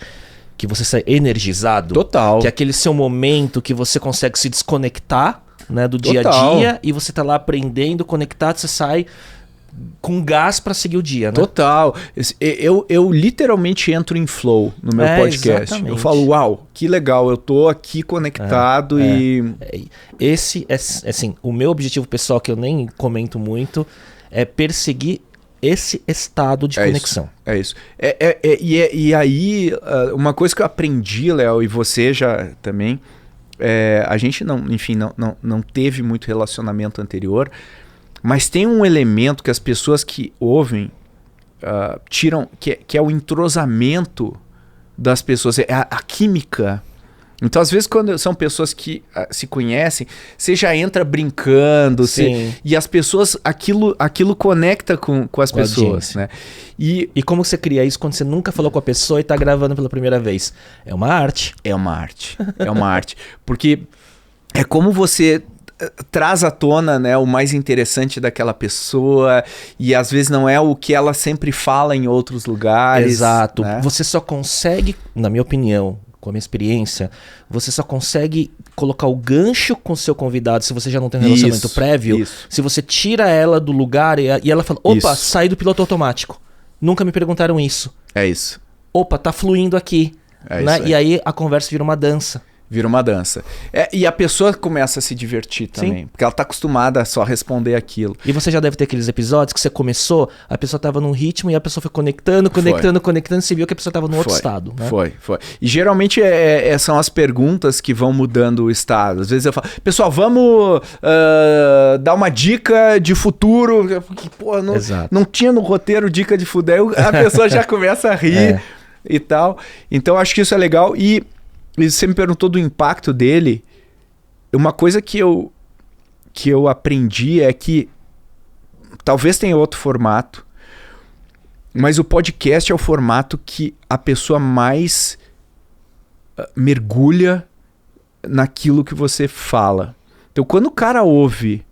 que você sai energizado? Total. Que é aquele seu momento que você consegue se desconectar, né, do dia a dia, e você tá lá aprendendo, conectado, você sai com gás para seguir o dia, né? Total. Eu literalmente entro em flow no meu podcast. Exatamente. Eu falo, uau, que legal, eu tô aqui conectado Esse é, assim, o meu objetivo pessoal, que eu nem comento muito, é perseguir esse estado de conexão. Isso. E aí, uma coisa que eu aprendi, Léo, e você já também... a gente não teve muito relacionamento anterior, mas tem um elemento que as pessoas que ouvem tiram, que é o entrosamento das pessoas, a química Então, às vezes, quando são pessoas que se conhecem, você já entra brincando, e as pessoas, aquilo conecta com as pessoas, né? E como você cria isso quando você nunca falou com a pessoa e tá gravando pela primeira vez? É uma arte. É uma arte. É uma arte. Porque é como você traz à tona, né, o mais interessante daquela pessoa, e às vezes não é o que ela sempre fala em outros lugares. Exato. Né? Você só consegue, na minha opinião, com a minha experiência, você só consegue colocar o gancho com o seu convidado se você já não tem um relacionamento prévio. Se você tira ela do lugar e ela fala, opa, saí do piloto automático. Nunca me perguntaram isso. É isso. Opa, tá fluindo aqui. Né? E aí a conversa vira uma dança. Vira uma dança. E a pessoa começa a se divertir também. Porque ela tá acostumada a só responder aquilo. E você já deve ter aqueles episódios que você começou, a pessoa tava num ritmo e a pessoa foi conectando, e você viu que a pessoa tava num outro estado. Né? Foi. E geralmente são as perguntas que vão mudando o estado. Às vezes eu falo, pessoal, vamos dar uma dica de futuro. Porque, pô, não tinha no roteiro dica de futuro. Aí a pessoa já começa a rir e tal. Então acho que isso é legal. E você me perguntou do impacto dele. Uma coisa que eu aprendi é que talvez tenha outro formato, mas o podcast é o formato que a pessoa mais mergulha naquilo que você fala. Então, quando o cara ouve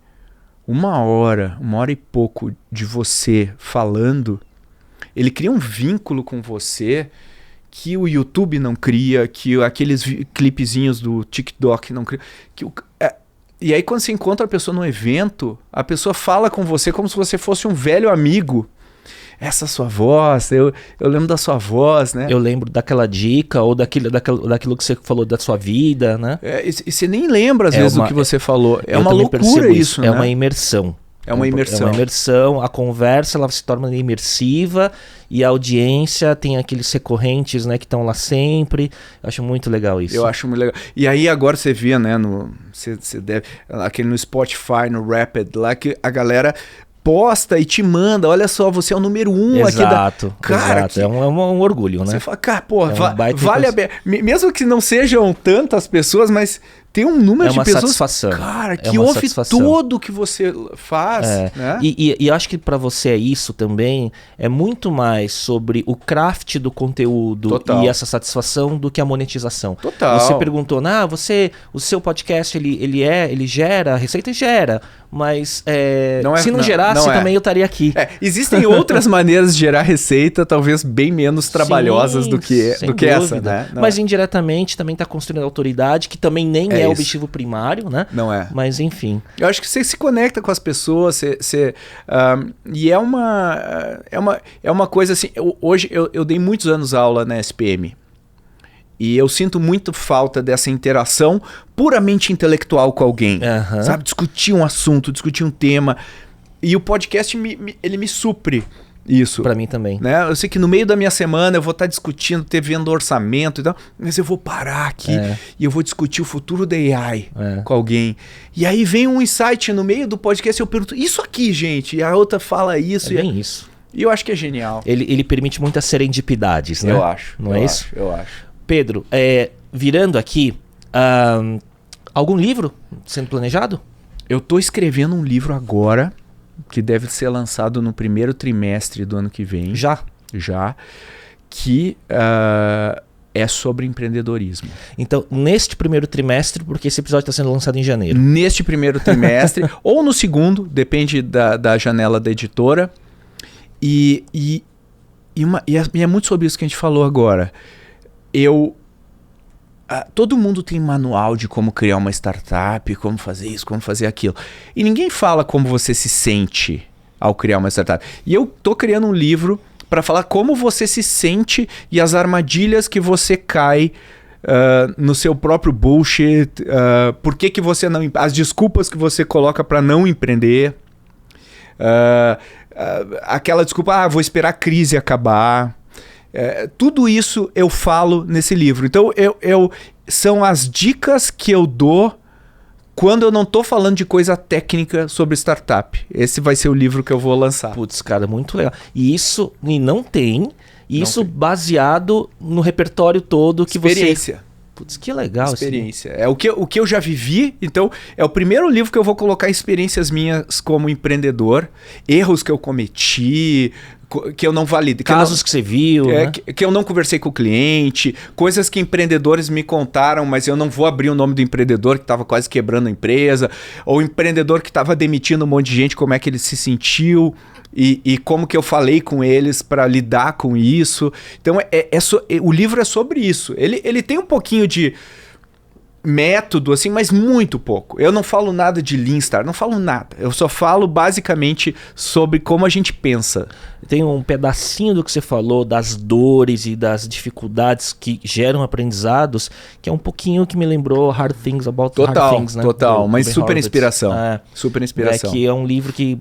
1 hora e pouco de você falando, ele cria um vínculo com você que o YouTube não cria, que aqueles clipezinhos do TikTok não cria. E aí quando você encontra a pessoa no evento, a pessoa fala com você como se você fosse um velho amigo. Essa sua voz, eu lembro da sua voz, né? Eu lembro daquela dica ou daquilo que você falou da sua vida, né? E você nem lembra às vezes do que você falou. É uma loucura isso, né? É uma imersão. É uma imersão, a conversa ela se torna imersiva e a audiência tem aqueles recorrentes, né, que estão lá sempre. Eu acho muito legal isso. Eu acho muito legal. E aí agora você vê, né, você deve, aquele no Spotify, no Rapid, lá que a galera posta e te manda, olha só, você é o número 1 aqui da... Cara, é um orgulho, né? Você fala, cara, pô, vale a pena. Mesmo que não sejam tantas pessoas, mas tem um número de pessoas, satisfação. Cara, que ouve tudo que você faz. Né? E eu acho que pra você é isso também, é muito mais sobre o craft do conteúdo e essa satisfação do que a monetização. Total. Você perguntou, o seu podcast, ele gera, a receita gera, mas se não gerasse também eu estaria aqui. Existem outras maneiras de gerar receita, talvez bem menos trabalhosas do que essa, né? Mas indiretamente também está construindo autoridade, que também nem é o objetivo primário, né? Não é. Mas enfim. Eu acho que você se conecta com as pessoas, e é uma coisa assim, hoje eu dei muitos anos aula na SPM. E eu sinto muito falta dessa interação puramente intelectual com alguém. Sabe? Discutir um assunto, discutir um tema. E o podcast, ele me supre isso. Pra mim também. Né? Eu sei que no meio da minha semana eu vou estar discutindo, vendo orçamento e tal, mas eu vou parar aqui e eu vou discutir o futuro da AI com alguém. E aí vem um insight no meio do podcast e eu pergunto, isso aqui, gente? E a outra fala isso. Bem isso. E eu acho que é genial. Ele permite muitas serendipidades, né? Eu acho. Não é isso? Eu acho. Pedro, virando aqui, algum livro sendo planejado? Eu tô escrevendo um livro agora, que deve ser lançado no primeiro trimestre do ano que vem. Já, que é sobre empreendedorismo. Então, neste primeiro trimestre, porque esse episódio está sendo lançado em janeiro. Neste primeiro trimestre, ou no segundo, depende da janela da editora. E é muito sobre isso que a gente falou agora. Todo mundo tem manual de como criar uma startup, como fazer isso, como fazer aquilo. E ninguém fala como você se sente ao criar uma startup. E eu tô criando um livro para falar como você se sente e as armadilhas que você cai no seu próprio bullshit. Por que você não... As desculpas que você coloca para não empreender. Aquela desculpa, vou esperar a crise acabar. Tudo isso eu falo nesse livro. Então, são as dicas que eu dou quando eu não tô falando de coisa técnica sobre startup. Esse vai ser o livro que eu vou lançar. Putz, cara, muito legal. E baseado no repertório todo que experiência. Putz, que legal. Experiência. É o que eu já vivi, então é o primeiro livro que eu vou colocar experiências minhas como empreendedor, erros que eu cometi, que eu não validei. Casos que você viu, né? Que eu não conversei com o cliente, coisas que empreendedores me contaram, mas eu não vou abrir o nome do empreendedor que estava quase quebrando a empresa, ou o empreendedor que estava demitindo um monte de gente, como é que ele se sentiu. E como que eu falei com eles para lidar com isso. Então, o livro é sobre isso. Ele tem um pouquinho de método, assim, mas muito pouco. Eu não falo nada de Lean Startup, não falo nada. Eu só falo basicamente sobre como a gente pensa. Tem um pedacinho do que você falou das dores e das dificuldades que geram aprendizados, que é um pouquinho que me lembrou Hard Things About Hard Things, né? Total, mas Ben super Horowitz. inspiração. Super inspiração. Que é um livro que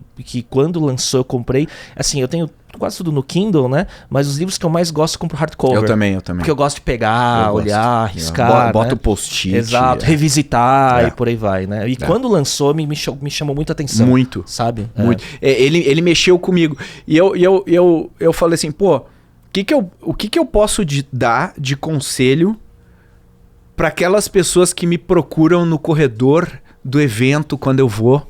quando lançou eu comprei. Assim, eu tenho quase tudo no Kindle, né? Mas os livros que eu mais gosto eu compro hardcover. Eu também. Porque eu gosto de pegar, olhar, arriscar. Bota né? o post-it. Exato, revisitar e por aí vai, né? E quando lançou, me chamou muita atenção. Muito. Sabe? Muito. Ele mexeu comigo. E eu falei assim, pô, o que eu posso dar de conselho para aquelas pessoas que me procuram no corredor do evento quando eu vou?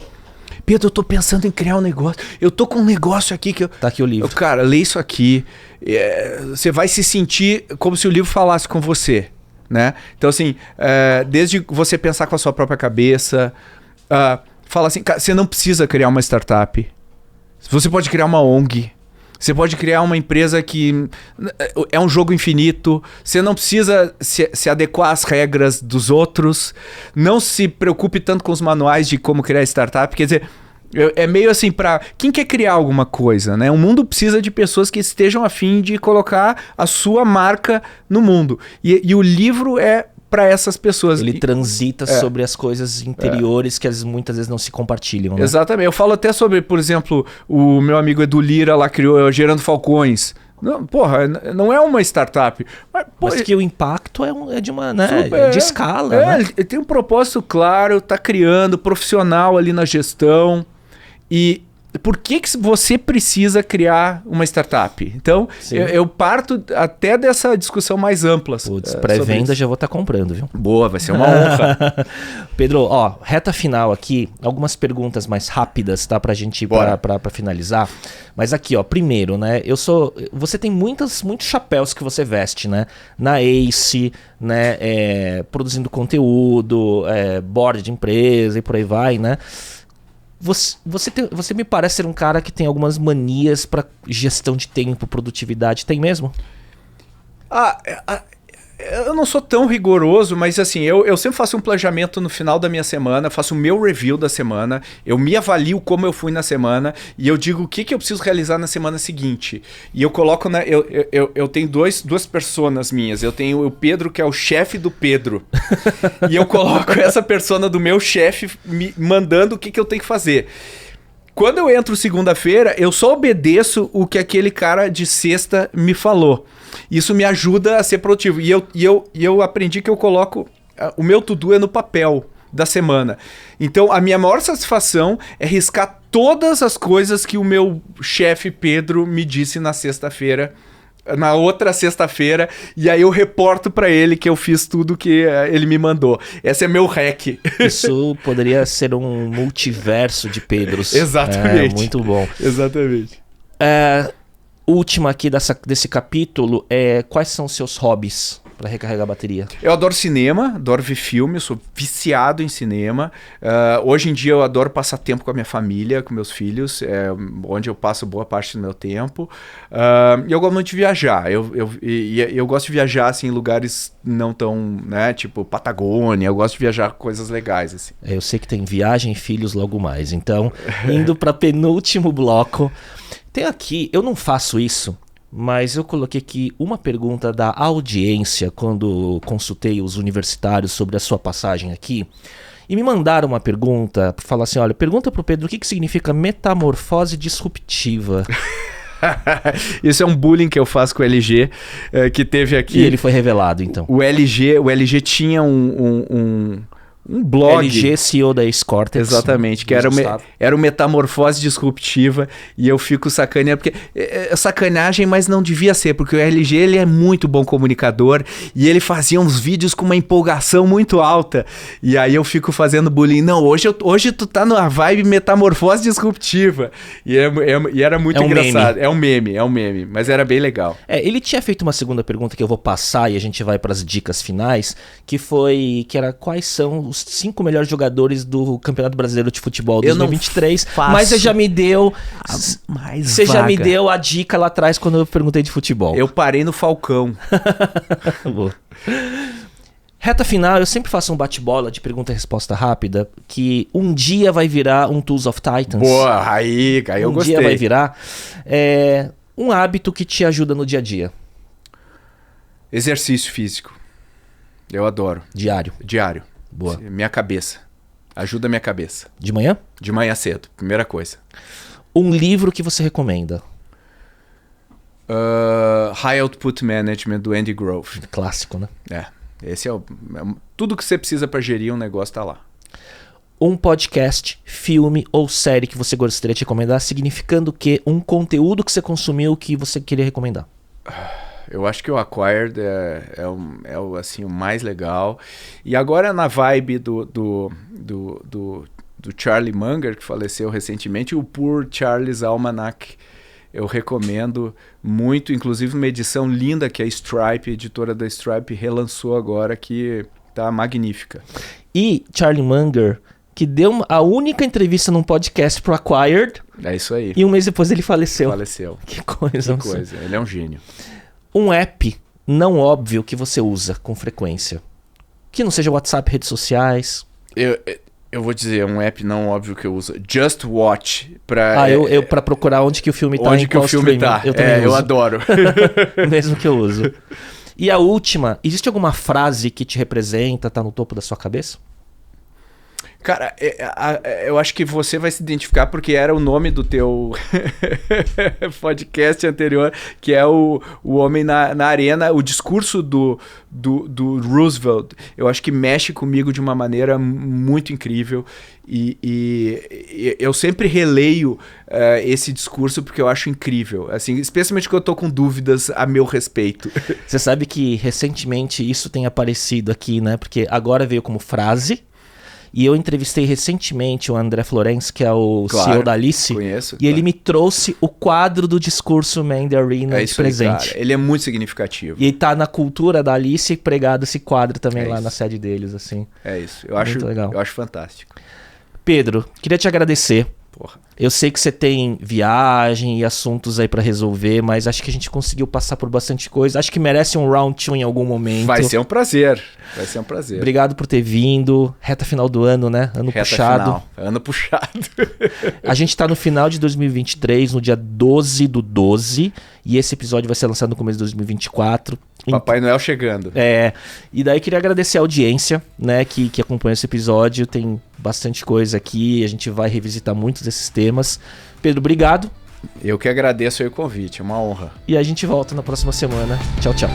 Pedro, eu tô pensando em criar um negócio. Eu tô com um negócio aqui que eu... Tá aqui o livro. Cara, lê isso aqui. Você vai se sentir como se o livro falasse com você, né? Então, assim, desde você pensar com a sua própria cabeça, fala assim, cara, você não precisa criar uma startup. Você pode criar uma ONG. Você pode criar uma empresa que é um jogo infinito. Você não precisa se adequar às regras dos outros. Não se preocupe tanto com os manuais de como criar startup. Quer dizer, é meio assim para quem quer criar alguma coisa, né? O mundo precisa de pessoas que estejam a fim de colocar a sua marca no mundo. E o livro é para essas pessoas. Ele transita sobre as coisas interiores que muitas vezes não se compartilham, né? Exatamente. Eu falo até sobre, por exemplo, o meu amigo Edu Lira lá criou Gerando Falcões. Não, porra, não é uma startup. Mas que o impacto é de uma, né? De escala, né? Ele tem um propósito claro, tá criando, profissional ali na gestão. E por que você precisa criar uma startup? Então, eu parto até dessa discussão mais ampla. Putz, pré-venda já vou estar comprando, viu? Boa, vai ser uma honra. Pedro, ó, reta final aqui, algumas perguntas mais rápidas, tá? Pra gente ir pra finalizar. Mas aqui, ó, primeiro, né? Você tem muitos chapéus que você veste, né? Na Ace, né? Produzindo conteúdo, board de empresa e por aí vai, né? Você me parece ser um cara que tem algumas manias para gestão de tempo, produtividade. Tem mesmo? Eu não sou tão rigoroso, mas assim, eu sempre faço um planejamento no final da minha semana, faço o meu review da semana, eu me avalio como eu fui na semana e eu digo o que eu preciso realizar na semana seguinte. E eu coloco, eu tenho duas personas minhas. Eu tenho o Pedro, que é o chefe do Pedro. E eu coloco essa persona do meu chefe me mandando o que eu tenho que fazer. Quando eu entro segunda-feira, eu só obedeço o que aquele cara de sexta me falou. Isso me ajuda a ser produtivo. E eu aprendi que eu coloco... O meu to-do é no papel da semana. Então, a minha maior satisfação é riscar todas as coisas que o meu chefe Pedro me disse na sexta-feira, na outra sexta-feira, e aí eu reporto pra ele que eu fiz tudo que ele me mandou. Esse é meu hack. Isso poderia ser um multiverso de Pedros. Exatamente. Muito bom. Exatamente. Última aqui desse capítulo, quais são os seus hobbies para recarregar a bateria? Eu adoro cinema, adoro ver filme, eu sou viciado em cinema. Hoje em dia eu adoro passar tempo com a minha família, com meus filhos, onde eu passo boa parte do meu tempo. E eu gosto muito de viajar. Eu gosto de viajar assim, em lugares não tão, né, tipo Patagônia. Eu gosto de viajar coisas legais. Assim. Eu sei que tem viagem e filhos logo mais. Então, indo para penúltimo bloco. Tem aqui, eu não faço isso, mas eu coloquei aqui uma pergunta da audiência quando consultei os universitários sobre a sua passagem aqui. E me mandaram uma pergunta, para falar assim, olha, pergunta pro Pedro o que significa metamorfose disruptiva. Isso é um bullying que eu faço com o LG, que teve aqui. E ele foi revelado, então. O LG tinha um blog. LG, CEO da Ace Cortex. Exatamente, que era o Metamorfose Disruptiva, e eu fico sacaneando, porque é sacanagem, mas não devia ser, porque o LG ele é muito bom comunicador, e ele fazia uns vídeos com uma empolgação muito alta, e aí eu fico fazendo bullying, não, hoje tu tá numa vibe Metamorfose Disruptiva, e era muito engraçado. Meme. É um meme, mas era bem legal. Ele tinha feito uma segunda pergunta que eu vou passar e a gente vai para as dicas finais, que era quais são os 5 melhores jogadores do Campeonato Brasileiro de Futebol 2023, mas você já me deu já me deu a dica lá atrás quando eu perguntei de futebol. Eu parei no Falcão. Boa. Reta final, eu sempre faço um bate-bola de pergunta e resposta rápida, que um dia vai virar um Tools of Titans. Boa, aí eu gostei. Um dia vai virar um hábito que te ajuda no dia a dia. Exercício físico. Eu adoro. Diário. Boa. Minha cabeça. Ajuda a minha cabeça. De manhã? De manhã cedo, primeira coisa. Um livro que você recomenda? High Output Management, do Andy Grove. Clássico, né? Esse tudo que você precisa para gerir um negócio tá lá. Um podcast, filme ou série que você gostaria de recomendar, significando que um conteúdo que você consumiu que você queria recomendar? Eu acho que o Acquired assim, o mais legal. E agora na vibe do Charlie Munger, que faleceu recentemente, o Poor Charlie's Almanac. Eu recomendo muito, inclusive uma edição linda que a Stripe, editora da Stripe, relançou agora, que tá magnífica. E Charlie Munger, que deu a única entrevista num podcast pro Acquired. É isso aí. E um mês depois ele faleceu. Que coisa. Ele é um gênio. Um app não óbvio que você usa com frequência. Que não seja WhatsApp, redes sociais. Eu vou dizer, um app não óbvio que eu uso. Just Watch. Pra procurar onde que o filme tá. Onde que o filme tá. Eu também uso. Eu adoro. Mesmo que eu uso. E a última, existe alguma frase que te representa, tá no topo da sua cabeça? Cara, eu acho que você vai se identificar porque era o nome do teu podcast anterior, que é o Homem na Arena, o discurso do Roosevelt. Eu acho que mexe comigo de uma maneira muito incrível e eu sempre releio esse discurso porque eu acho incrível, assim, especialmente quando eu tô com dúvidas a meu respeito. Você sabe que recentemente isso tem aparecido aqui, né? Porque agora veio como frase. E eu entrevistei recentemente o André Florence, que é o CEO da Alice. Conheço. E ele me trouxe o quadro do discurso Man the Arena de presente. Cara, ele é muito significativo. E tá na cultura da Alice pregado esse quadro também lá na sede deles, assim. É isso. Eu acho legal. Eu acho fantástico. Pedro, queria te agradecer. Porra. Eu sei que você tem viagem e assuntos aí pra resolver, mas acho que a gente conseguiu passar por bastante coisa. Acho que merece um round 2 em algum momento. Vai ser um prazer. Obrigado por ter vindo. Reta final do ano, né? Ano puxado. Final. Ano puxado. A gente tá no final de 2023, no dia 12/12. E esse episódio vai ser lançado no começo de 2024. Papai Noel chegando. E daí queria agradecer a audiência, né, que acompanha esse episódio. Tem bastante coisa aqui, a gente vai revisitar muitos desses temas. Pedro, obrigado. Eu que agradeço aí o convite, é uma honra. E a gente volta na próxima semana. Tchau, tchau.